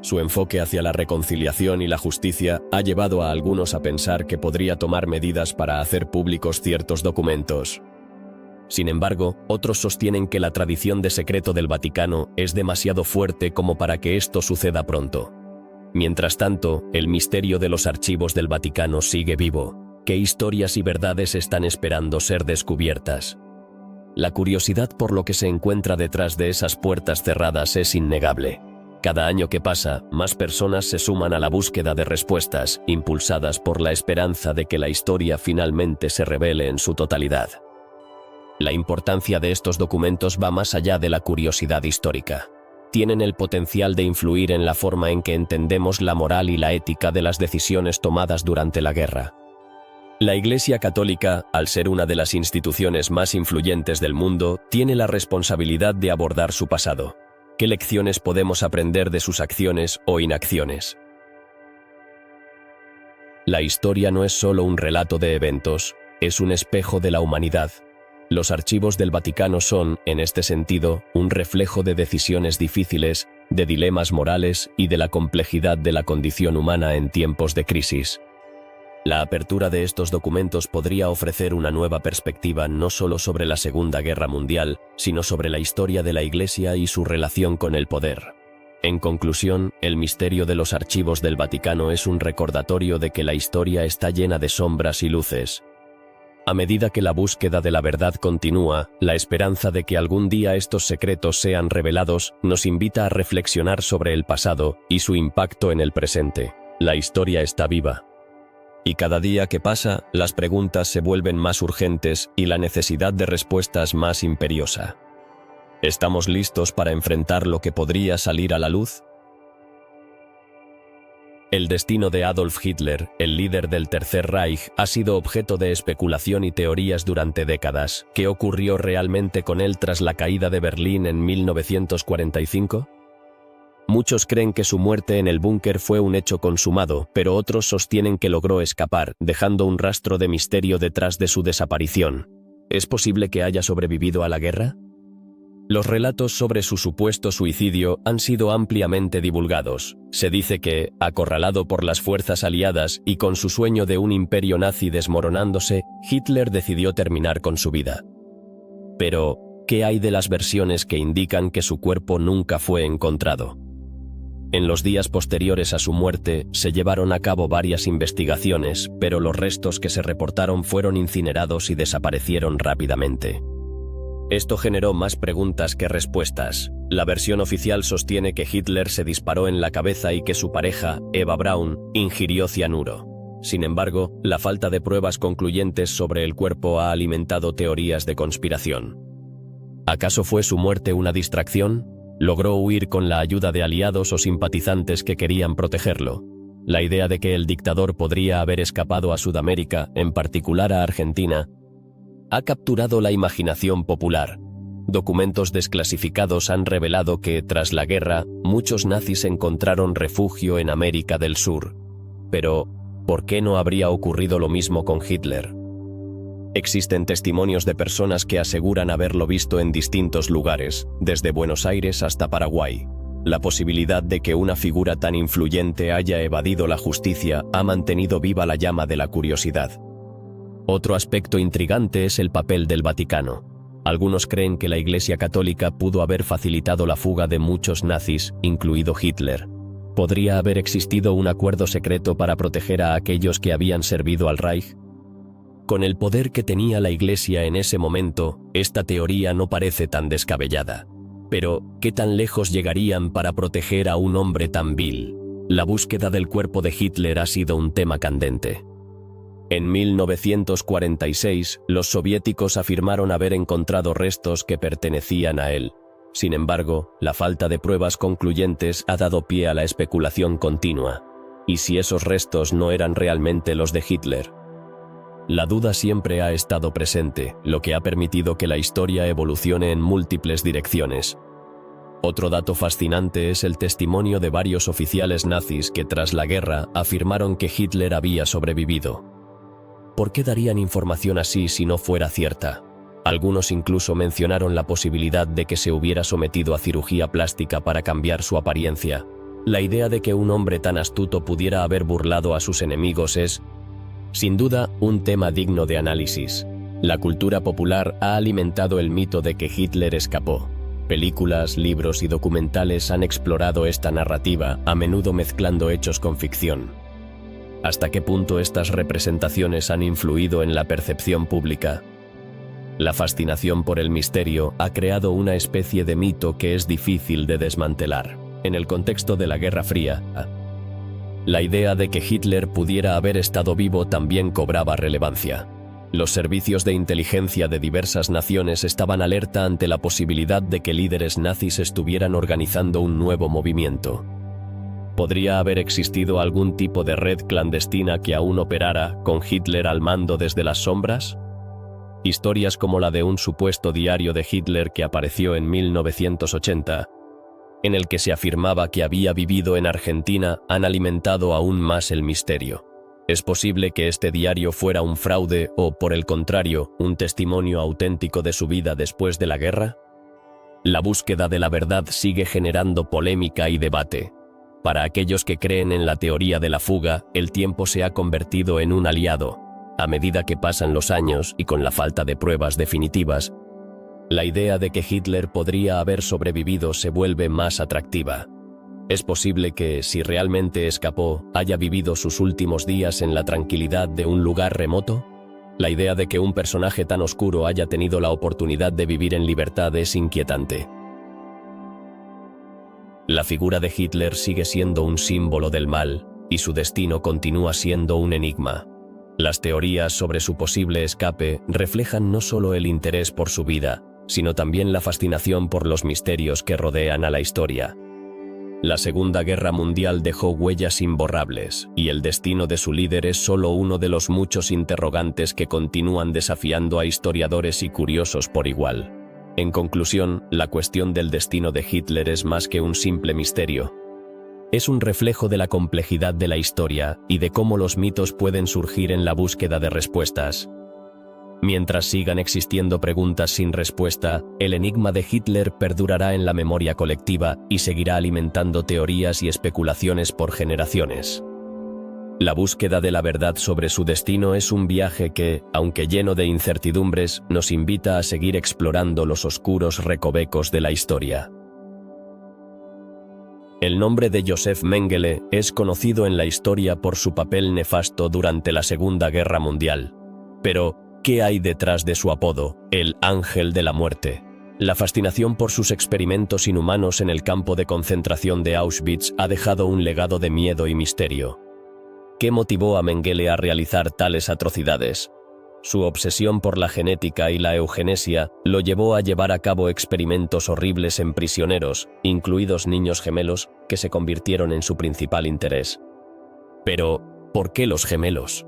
Su enfoque hacia la reconciliación y la justicia ha llevado a algunos a pensar que podría tomar medidas para hacer públicos ciertos documentos. Sin embargo, otros sostienen que la tradición de secreto del Vaticano es demasiado fuerte como para que esto suceda pronto. Mientras tanto, el misterio de los archivos del Vaticano sigue vivo. ¿Qué historias y verdades están esperando ser descubiertas? La curiosidad por lo que se encuentra detrás de esas puertas cerradas es innegable. Cada año que pasa, más personas se suman a la búsqueda de respuestas, impulsadas por la esperanza de que la historia finalmente se revele en su totalidad. La importancia de estos documentos va más allá de la curiosidad histórica. Tienen el potencial de influir en la forma en que entendemos la moral y la ética de las decisiones tomadas durante la guerra. La Iglesia Católica, al ser una de las instituciones más influyentes del mundo, tiene la responsabilidad de abordar su pasado. ¿Qué lecciones podemos aprender de sus acciones o inacciones? La historia no es solo un relato de eventos, es un espejo de la humanidad. Los archivos del Vaticano son, en este sentido, un reflejo de decisiones difíciles, de dilemas morales y de la complejidad de la condición humana en tiempos de crisis. La apertura de estos documentos podría ofrecer una nueva perspectiva no solo sobre la Segunda Guerra Mundial, sino sobre la historia de la Iglesia y su relación con el poder. En conclusión, el misterio de los archivos del Vaticano es un recordatorio de que la historia está llena de sombras y luces. A medida que la búsqueda de la verdad continúa, la esperanza de que algún día estos secretos sean revelados nos invita a reflexionar sobre el pasado y su impacto en el presente. La historia está viva. Y cada día que pasa, las preguntas se vuelven más urgentes y la necesidad de respuestas más imperiosa. ¿Estamos listos para enfrentar lo que podría salir a la luz? El destino de Adolf Hitler, el líder del Tercer Reich, ha sido objeto de especulación y teorías durante décadas. ¿Qué ocurrió realmente con él tras la caída de Berlín en 1945? Muchos creen que su muerte en el búnker fue un hecho consumado, pero otros sostienen que logró escapar, dejando un rastro de misterio detrás de su desaparición. ¿Es posible que haya sobrevivido a la guerra? Los relatos sobre su supuesto suicidio han sido ampliamente divulgados. Se dice que, acorralado por las fuerzas aliadas y con su sueño de un imperio nazi desmoronándose, Hitler decidió terminar con su vida. Pero, ¿qué hay de las versiones que indican que su cuerpo nunca fue encontrado? En los días posteriores a su muerte, se llevaron a cabo varias investigaciones, pero los restos que se reportaron fueron incinerados y desaparecieron rápidamente. Esto generó más preguntas que respuestas. La versión oficial sostiene que Hitler se disparó en la cabeza y que su pareja, Eva Braun, ingirió cianuro. Sin embargo, la falta de pruebas concluyentes sobre el cuerpo ha alimentado teorías de conspiración. ¿Acaso fue su muerte una distracción? ¿Logró huir con la ayuda de aliados o simpatizantes que querían protegerlo? La idea de que el dictador podría haber escapado a Sudamérica, en particular a Argentina, ha capturado la imaginación popular. Documentos desclasificados han revelado que, tras la guerra, muchos nazis encontraron refugio en América del Sur. Pero, ¿por qué no habría ocurrido lo mismo con Hitler? Existen testimonios de personas que aseguran haberlo visto en distintos lugares, desde Buenos Aires hasta Paraguay. La posibilidad de que una figura tan influyente haya evadido la justicia ha mantenido viva la llama de la curiosidad. Otro aspecto intrigante es el papel del Vaticano. Algunos creen que la Iglesia Católica pudo haber facilitado la fuga de muchos nazis, incluido Hitler. ¿Podría haber existido un acuerdo secreto para proteger a aquellos que habían servido al Reich? Con el poder que tenía la Iglesia en ese momento, esta teoría no parece tan descabellada. Pero, ¿qué tan lejos llegarían para proteger a un hombre tan vil? La búsqueda del cuerpo de Hitler ha sido un tema candente. En 1946, los soviéticos afirmaron haber encontrado restos que pertenecían a él. Sin embargo, la falta de pruebas concluyentes ha dado pie a la especulación continua. ¿Y si esos restos no eran realmente los de Hitler? La duda siempre ha estado presente, lo que ha permitido que la historia evolucione en múltiples direcciones. Otro dato fascinante es el testimonio de varios oficiales nazis que tras la guerra afirmaron que Hitler había sobrevivido. ¿Por qué darían información así si no fuera cierta? Algunos incluso mencionaron la posibilidad de que se hubiera sometido a cirugía plástica para cambiar su apariencia. La idea de que un hombre tan astuto pudiera haber burlado a sus enemigos es, sin duda, un tema digno de análisis. La cultura popular ha alimentado el mito de que Hitler escapó. Películas, libros y documentales han explorado esta narrativa, a menudo mezclando hechos con ficción. ¿Hasta qué punto estas representaciones han influido en la percepción pública? La fascinación por el misterio ha creado una especie de mito que es difícil de desmantelar. En el contexto de la Guerra Fría, la idea de que Hitler pudiera haber estado vivo también cobraba relevancia. Los servicios de inteligencia de diversas naciones estaban alerta ante la posibilidad de que líderes nazis estuvieran organizando un nuevo movimiento. ¿Podría haber existido algún tipo de red clandestina que aún operara, con Hitler al mando desde las sombras? Historias como la de un supuesto diario de Hitler que apareció en 1980, en el que se afirmaba que había vivido en Argentina, han alimentado aún más el misterio. ¿Es posible que este diario fuera un fraude o, por el contrario, un testimonio auténtico de su vida después de la guerra? La búsqueda de la verdad sigue generando polémica y debate. Para aquellos que creen en la teoría de la fuga, el tiempo se ha convertido en un aliado. A medida que pasan los años y con la falta de pruebas definitivas, la idea de que Hitler podría haber sobrevivido se vuelve más atractiva. ¿Es posible que, si realmente escapó, haya vivido sus últimos días en la tranquilidad de un lugar remoto? La idea de que un personaje tan oscuro haya tenido la oportunidad de vivir en libertad es inquietante. La figura de Hitler sigue siendo un símbolo del mal, y su destino continúa siendo un enigma. Las teorías sobre su posible escape reflejan no solo el interés por su vida, sino también la fascinación por los misterios que rodean a la historia. La Segunda Guerra Mundial dejó huellas imborrables, y el destino de su líder es solo uno de los muchos interrogantes que continúan desafiando a historiadores y curiosos por igual. En conclusión, la cuestión del destino de Hitler es más que un simple misterio. Es un reflejo de la complejidad de la historia y de cómo los mitos pueden surgir en la búsqueda de respuestas. Mientras sigan existiendo preguntas sin respuesta, el enigma de Hitler perdurará en la memoria colectiva y seguirá alimentando teorías y especulaciones por generaciones. La búsqueda de la verdad sobre su destino es un viaje que, aunque lleno de incertidumbres, nos invita a seguir explorando los oscuros recovecos de la historia. El nombre de Joseph Mengele es conocido en la historia por su papel nefasto durante la Segunda Guerra Mundial. Pero, ¿qué hay detrás de su apodo, el Ángel de la Muerte? La fascinación por sus experimentos inhumanos en el campo de concentración de Auschwitz ha dejado un legado de miedo y misterio. ¿Qué motivó a Mengele a realizar tales atrocidades? Su obsesión por la genética y la eugenesia lo llevó a llevar a cabo experimentos horribles en prisioneros, incluidos niños gemelos, que se convirtieron en su principal interés. Pero, ¿por qué los gemelos?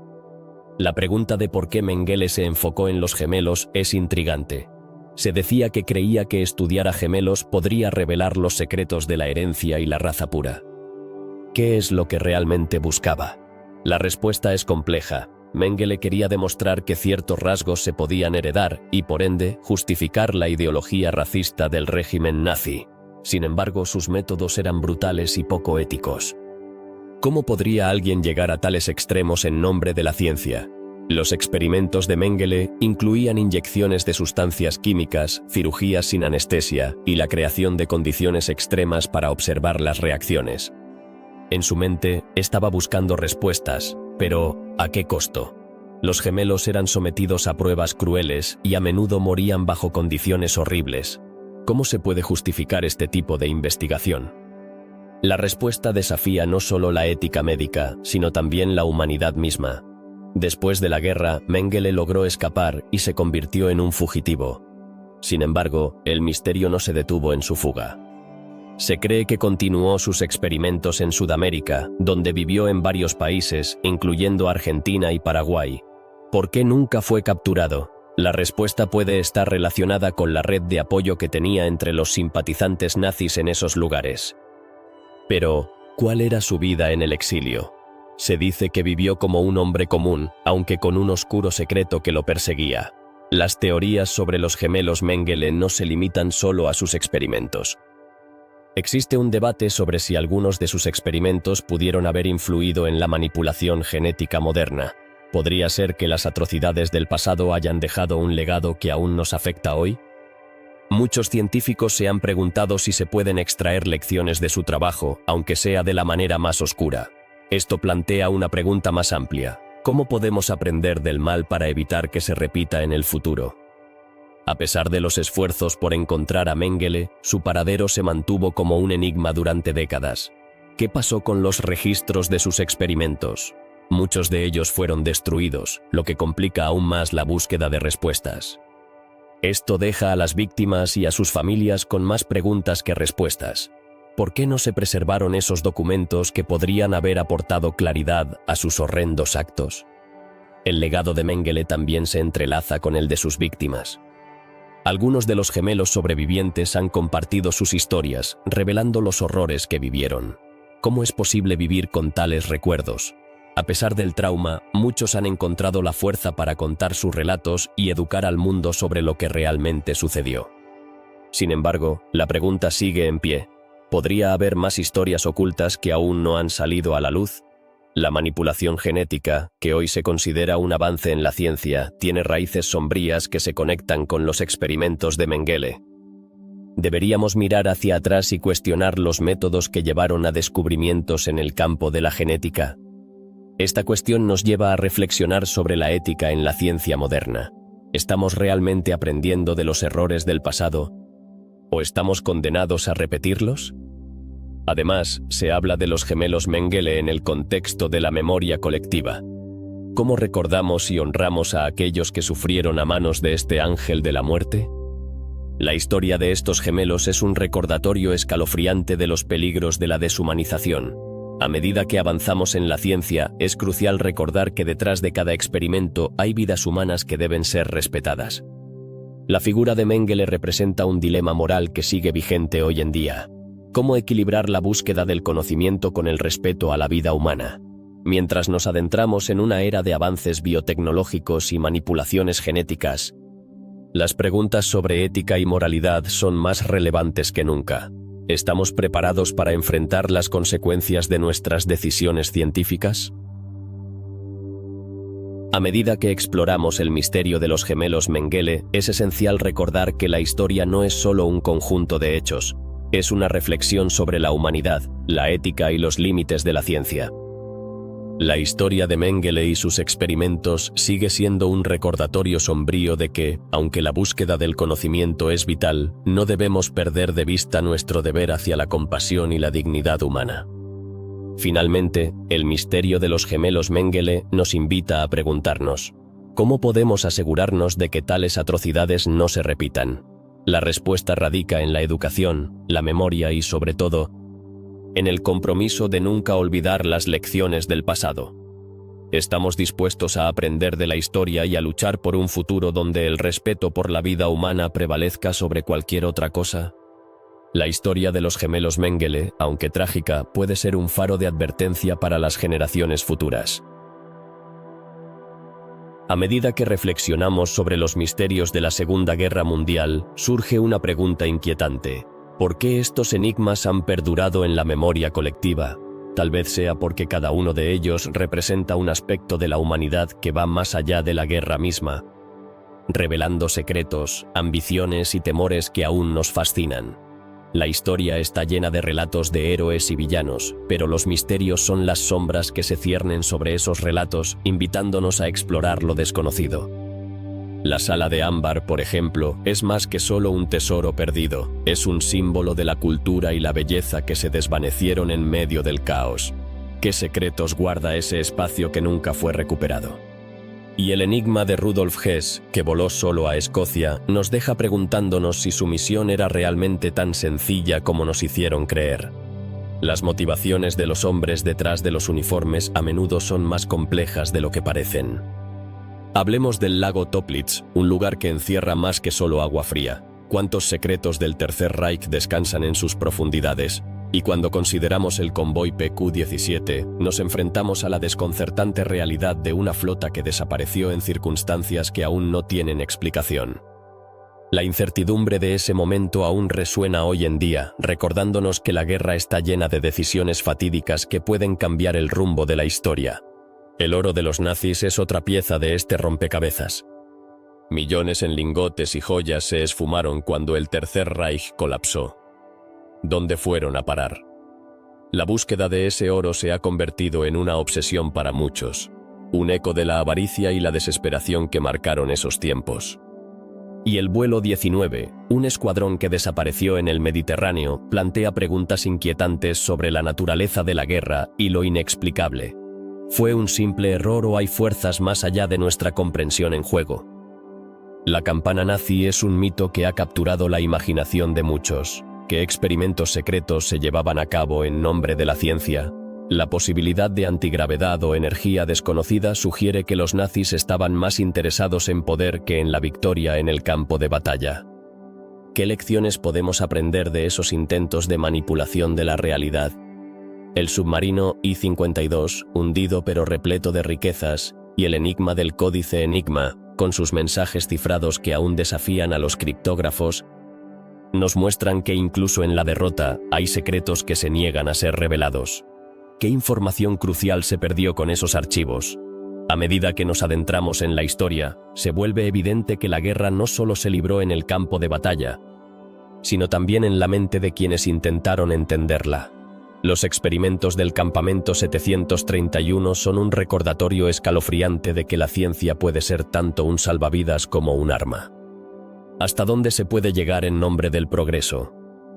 La pregunta de por qué Mengele se enfocó en los gemelos es intrigante. Se decía que creía que estudiar a gemelos podría revelar los secretos de la herencia y la raza pura. ¿Qué es lo que realmente buscaba? La respuesta es compleja. Mengele quería demostrar que ciertos rasgos se podían heredar y, por ende, justificar la ideología racista del régimen nazi. Sin embargo, sus métodos eran brutales y poco éticos. ¿Cómo podría alguien llegar a tales extremos en nombre de la ciencia? Los experimentos de Mengele incluían inyecciones de sustancias químicas, cirugías sin anestesia y la creación de condiciones extremas para observar las reacciones. En su mente estaba buscando respuestas, pero ¿a qué costo? Los gemelos eran sometidos a pruebas crueles y a menudo morían bajo condiciones horribles. ¿Cómo se puede justificar este tipo de investigación? La respuesta desafía no solo la ética médica, sino también la humanidad misma. Después de la guerra, Mengele logró escapar y se convirtió en un fugitivo. Sin embargo, el misterio no se detuvo en su fuga. Se cree que continuó sus experimentos en Sudamérica, donde vivió en varios países, incluyendo Argentina y Paraguay. ¿Por qué nunca fue capturado? La respuesta puede estar relacionada con la red de apoyo que tenía entre los simpatizantes nazis en esos lugares. Pero, ¿cuál era su vida en el exilio? Se dice que vivió como un hombre común, aunque con un oscuro secreto que lo perseguía. Las teorías sobre los gemelos Mengele no se limitan solo a sus experimentos. Existe un debate sobre si algunos de sus experimentos pudieron haber influido en la manipulación genética moderna. ¿Podría ser que las atrocidades del pasado hayan dejado un legado que aún nos afecta hoy? Muchos científicos se han preguntado si se pueden extraer lecciones de su trabajo, aunque sea de la manera más oscura. Esto plantea una pregunta más amplia. ¿Cómo podemos aprender del mal para evitar que se repita en el futuro? A pesar de los esfuerzos por encontrar a Mengele, su paradero se mantuvo como un enigma durante décadas. ¿Qué pasó con los registros de sus experimentos? Muchos de ellos fueron destruidos, lo que complica aún más la búsqueda de respuestas. Esto deja a las víctimas y a sus familias con más preguntas que respuestas. ¿Por qué no se preservaron esos documentos que podrían haber aportado claridad a sus horrendos actos? El legado de Mengele también se entrelaza con el de sus víctimas. Algunos de los gemelos sobrevivientes han compartido sus historias, revelando los horrores que vivieron. ¿Cómo es posible vivir con tales recuerdos? A pesar del trauma, muchos han encontrado la fuerza para contar sus relatos y educar al mundo sobre lo que realmente sucedió. Sin embargo, la pregunta sigue en pie. ¿Podría haber más historias ocultas que aún no han salido a la luz? La manipulación genética, que hoy se considera un avance en la ciencia, tiene raíces sombrías que se conectan con los experimentos de Mengele. Deberíamos mirar hacia atrás y cuestionar los métodos que llevaron a descubrimientos en el campo de la genética. Esta cuestión nos lleva a reflexionar sobre la ética en la ciencia moderna. ¿Estamos realmente aprendiendo de los errores del pasado? ¿O estamos condenados a repetirlos? Además, se habla de los gemelos Mengele en el contexto de la memoria colectiva. ¿Cómo recordamos y honramos a aquellos que sufrieron a manos de este ángel de la muerte? La historia de estos gemelos es un recordatorio escalofriante de los peligros de la deshumanización. A medida que avanzamos en la ciencia, es crucial recordar que detrás de cada experimento hay vidas humanas que deben ser respetadas. La figura de Mengele representa un dilema moral que sigue vigente hoy en día. ¿Cómo equilibrar la búsqueda del conocimiento con el respeto a la vida humana? Mientras nos adentramos en una era de avances biotecnológicos y manipulaciones genéticas, las preguntas sobre ética y moralidad son más relevantes que nunca. ¿Estamos preparados para enfrentar las consecuencias de nuestras decisiones científicas? A medida que exploramos el misterio de los gemelos Mengele, es esencial recordar que la historia no es solo un conjunto de hechos, es una reflexión sobre la humanidad, la ética y los límites de la ciencia. La historia de Mengele y sus experimentos sigue siendo un recordatorio sombrío de que, aunque la búsqueda del conocimiento es vital, no debemos perder de vista nuestro deber hacia la compasión y la dignidad humana. Finalmente, el misterio de los gemelos Mengele nos invita a preguntarnos: ¿cómo podemos asegurarnos de que tales atrocidades no se repitan? La respuesta radica en la educación, la memoria y, sobre todo, en el compromiso de nunca olvidar las lecciones del pasado. Estamos dispuestos a aprender de la historia y a luchar por un futuro donde el respeto por la vida humana prevalezca sobre cualquier otra cosa. La historia de los gemelos Mengele, aunque trágica, puede ser un faro de advertencia para las generaciones futuras. A medida que reflexionamos sobre los misterios de la Segunda Guerra Mundial, surge una pregunta inquietante. ¿Por qué estos enigmas han perdurado en la memoria colectiva? Tal vez sea porque cada uno de ellos representa un aspecto de la humanidad que va más allá de la guerra misma, revelando secretos, ambiciones y temores que aún nos fascinan. La historia está llena de relatos de héroes y villanos, pero los misterios son las sombras que se ciernen sobre esos relatos, invitándonos a explorar lo desconocido. La sala de ámbar, por ejemplo, es más que solo un tesoro perdido, es un símbolo de la cultura y la belleza que se desvanecieron en medio del caos. ¿Qué secretos guarda ese espacio que nunca fue recuperado? Y el enigma de Rudolf Hess, que voló solo a Escocia, nos deja preguntándonos si su misión era realmente tan sencilla como nos hicieron creer. Las motivaciones de los hombres detrás de los uniformes a menudo son más complejas de lo que parecen. Hablemos del lago Toplitz, un lugar que encierra más que solo agua fría. ¿Cuántos secretos del Tercer Reich descansan en sus profundidades? Y cuando consideramos el convoy PQ-17, nos enfrentamos a la desconcertante realidad de una flota que desapareció en circunstancias que aún no tienen explicación. La incertidumbre de ese momento aún resuena hoy en día, recordándonos que la guerra está llena de decisiones fatídicas que pueden cambiar el rumbo de la historia. El oro de los nazis es otra pieza de este rompecabezas. Millones en lingotes y joyas se esfumaron cuando el Tercer Reich colapsó. ¿Dónde fueron a parar? La búsqueda de ese oro se ha convertido en una obsesión para muchos, un eco de la avaricia y la desesperación que marcaron esos tiempos. Y el vuelo 19, un escuadrón que desapareció en el Mediterráneo, plantea preguntas inquietantes sobre la naturaleza de la guerra y lo inexplicable. ¿Fue un simple error o hay fuerzas más allá de nuestra comprensión en juego? La campana nazi es un mito que ha capturado la imaginación de muchos. ¿Qué experimentos secretos se llevaban a cabo en nombre de la ciencia? La posibilidad de antigravedad o energía desconocida sugiere que los nazis estaban más interesados en poder que en la victoria en el campo de batalla. ¿Qué lecciones podemos aprender de esos intentos de manipulación de la realidad? El submarino I-52, hundido pero repleto de riquezas, y el enigma del códice Enigma, con sus mensajes cifrados que aún desafían a los criptógrafos, nos muestran que incluso en la derrota hay secretos que se niegan a ser revelados. ¿Qué información crucial se perdió con esos archivos? A medida que nos adentramos en la historia, se vuelve evidente que la guerra no solo se libró en el campo de batalla, sino también en la mente de quienes intentaron entenderla. Los experimentos del campamento 731 son un recordatorio escalofriante de que la ciencia puede ser tanto un salvavidas como un arma. ¿Hasta dónde se puede llegar en nombre del progreso?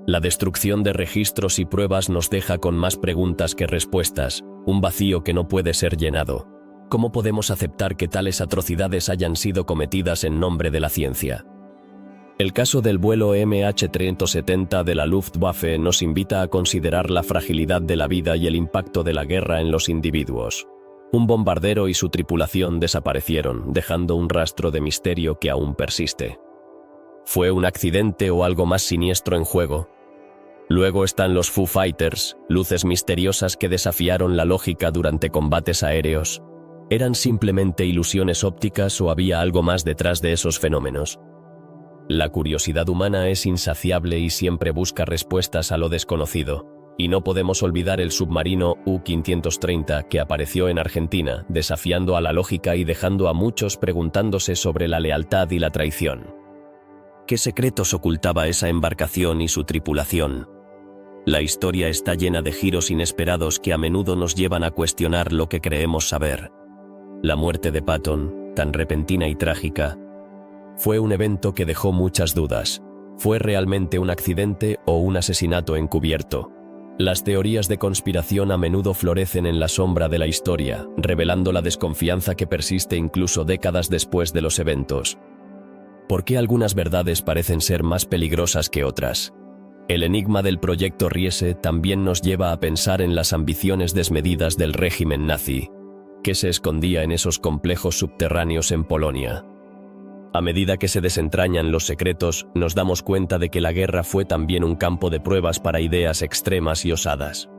La destrucción de registros y pruebas nos deja con más preguntas que respuestas, un vacío que no puede ser llenado. ¿Cómo podemos aceptar que tales atrocidades hayan sido cometidas en nombre de la ciencia? El caso del vuelo MH370 de la Luftwaffe nos invita a considerar la fragilidad de la vida y el impacto de la guerra en los individuos. Un bombardero y su tripulación desaparecieron, dejando un rastro de misterio que aún persiste. ¿Fue un accidente o algo más siniestro en juego? Luego están los Foo Fighters, luces misteriosas que desafiaron la lógica durante combates aéreos. ¿Eran simplemente ilusiones ópticas o había algo más detrás de esos fenómenos? La curiosidad humana es insaciable y siempre busca respuestas a lo desconocido, y no podemos olvidar el submarino U-530 que apareció en Argentina, desafiando a la lógica y dejando a muchos preguntándose sobre la lealtad y la traición. ¿Qué secretos ocultaba esa embarcación y su tripulación? La historia está llena de giros inesperados que a menudo nos llevan a cuestionar lo que creemos saber. La muerte de Patton, tan repentina y trágica, fue un evento que dejó muchas dudas. ¿Fue realmente un accidente o un asesinato encubierto? Las teorías de conspiración a menudo florecen en la sombra de la historia, revelando la desconfianza que persiste incluso décadas después de los eventos. ¿Por qué algunas verdades parecen ser más peligrosas que otras? El enigma del proyecto Riese también nos lleva a pensar en las ambiciones desmedidas del régimen nazi. ¿Qué se escondía en esos complejos subterráneos en Polonia? A medida que se desentrañan los secretos, nos damos cuenta de que la guerra fue también un campo de pruebas para ideas extremas y osadas.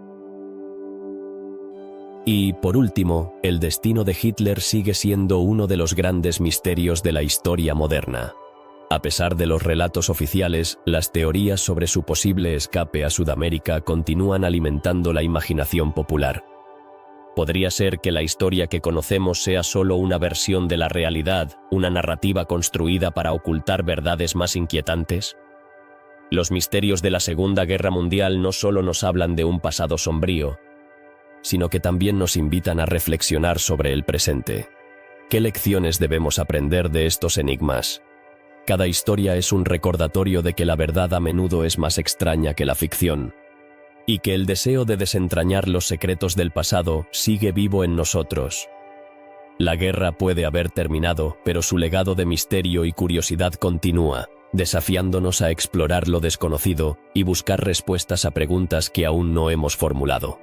Y, por último, el destino de Hitler sigue siendo uno de los grandes misterios de la historia moderna. A pesar de los relatos oficiales, las teorías sobre su posible escape a Sudamérica continúan alimentando la imaginación popular. ¿Podría ser que la historia que conocemos sea solo una versión de la realidad, una narrativa construida para ocultar verdades más inquietantes? Los misterios de la Segunda Guerra Mundial no solo nos hablan de un pasado sombrío, sino que también nos invitan a reflexionar sobre el presente. ¿Qué lecciones debemos aprender de estos enigmas? Cada historia es un recordatorio de que la verdad a menudo es más extraña que la ficción, y que el deseo de desentrañar los secretos del pasado sigue vivo en nosotros. La guerra puede haber terminado, pero su legado de misterio y curiosidad continúa, desafiándonos a explorar lo desconocido y buscar respuestas a preguntas que aún no hemos formulado.